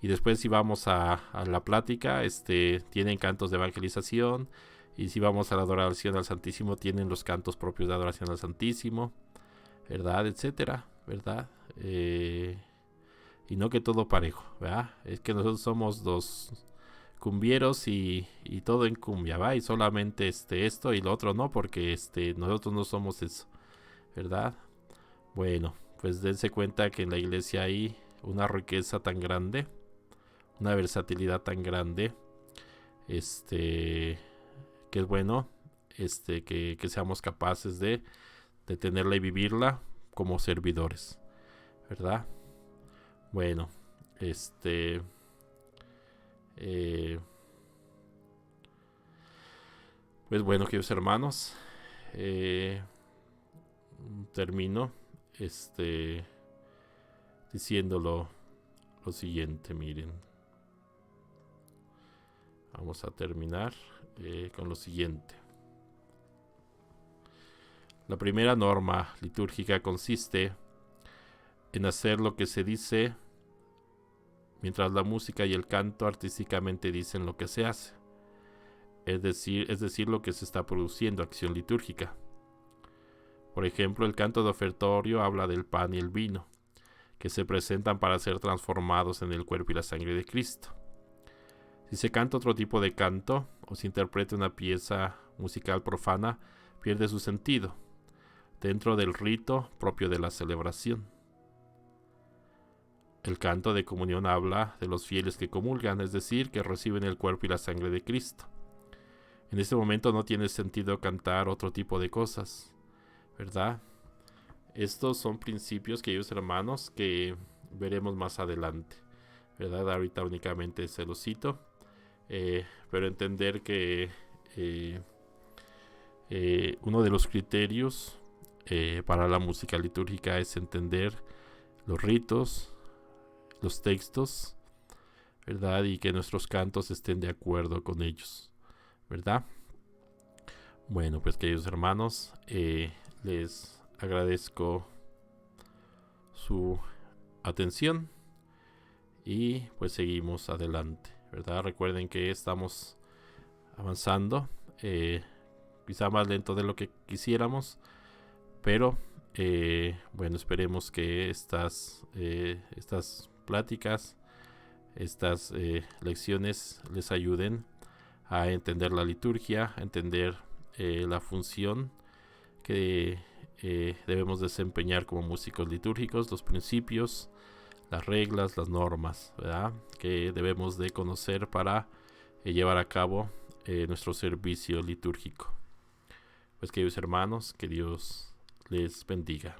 y después si vamos a la plática, tienen cantos de evangelización, y si vamos a la adoración al Santísimo, tienen los cantos propios de adoración al Santísimo, ¿verdad? Etcétera, ¿verdad? Y no que todo parejo, ¿verdad? Es que nosotros somos dos cumbieros y todo en cumbia, ¿va? Y solamente esto y lo otro no, porque nosotros no somos eso, ¿verdad? Bueno, pues dense cuenta que en la iglesia hay una riqueza tan grande, una versatilidad tan grande, que es bueno que seamos capaces de tenerla y vivirla como servidores, ¿verdad? Bueno, pues bueno, queridos hermanos, termino diciéndolo lo siguiente. Miren, vamos a terminar con lo siguiente. La primera norma litúrgica consiste en hacer lo que se dice, mientras la música y el canto artísticamente dicen lo que se hace, es decir, lo que se está produciendo, acción litúrgica. Por ejemplo, el canto de ofertorio habla del pan y el vino, que se presentan para ser transformados en el cuerpo y la sangre de Cristo. Si se canta otro tipo de canto, o se interpreta una pieza musical profana, pierde su sentido, dentro del rito propio de la celebración. El canto de comunión habla de los fieles que comulgan, es decir, que reciben el cuerpo y la sangre de Cristo. En este momento no tiene sentido cantar otro tipo de cosas, ¿verdad? Estos son principios, queridos hermanos, que veremos más adelante, ¿verdad? Ahorita únicamente se los cito, pero entender que uno de los criterios para la música litúrgica es entender los ritos, los textos, ¿verdad? Y que nuestros cantos estén de acuerdo con ellos, ¿verdad? Bueno, pues queridos hermanos, les agradezco su atención y pues seguimos adelante, ¿verdad? Recuerden que estamos avanzando, quizá más lento de lo que quisiéramos, pero bueno, esperemos que estas pláticas, estas lecciones les ayuden a entender la liturgia, a entender la función que debemos desempeñar como músicos litúrgicos, los principios, las reglas, las normas, ¿verdad? Que debemos de conocer para llevar a cabo nuestro servicio litúrgico. Pues queridos hermanos, que Dios les bendiga.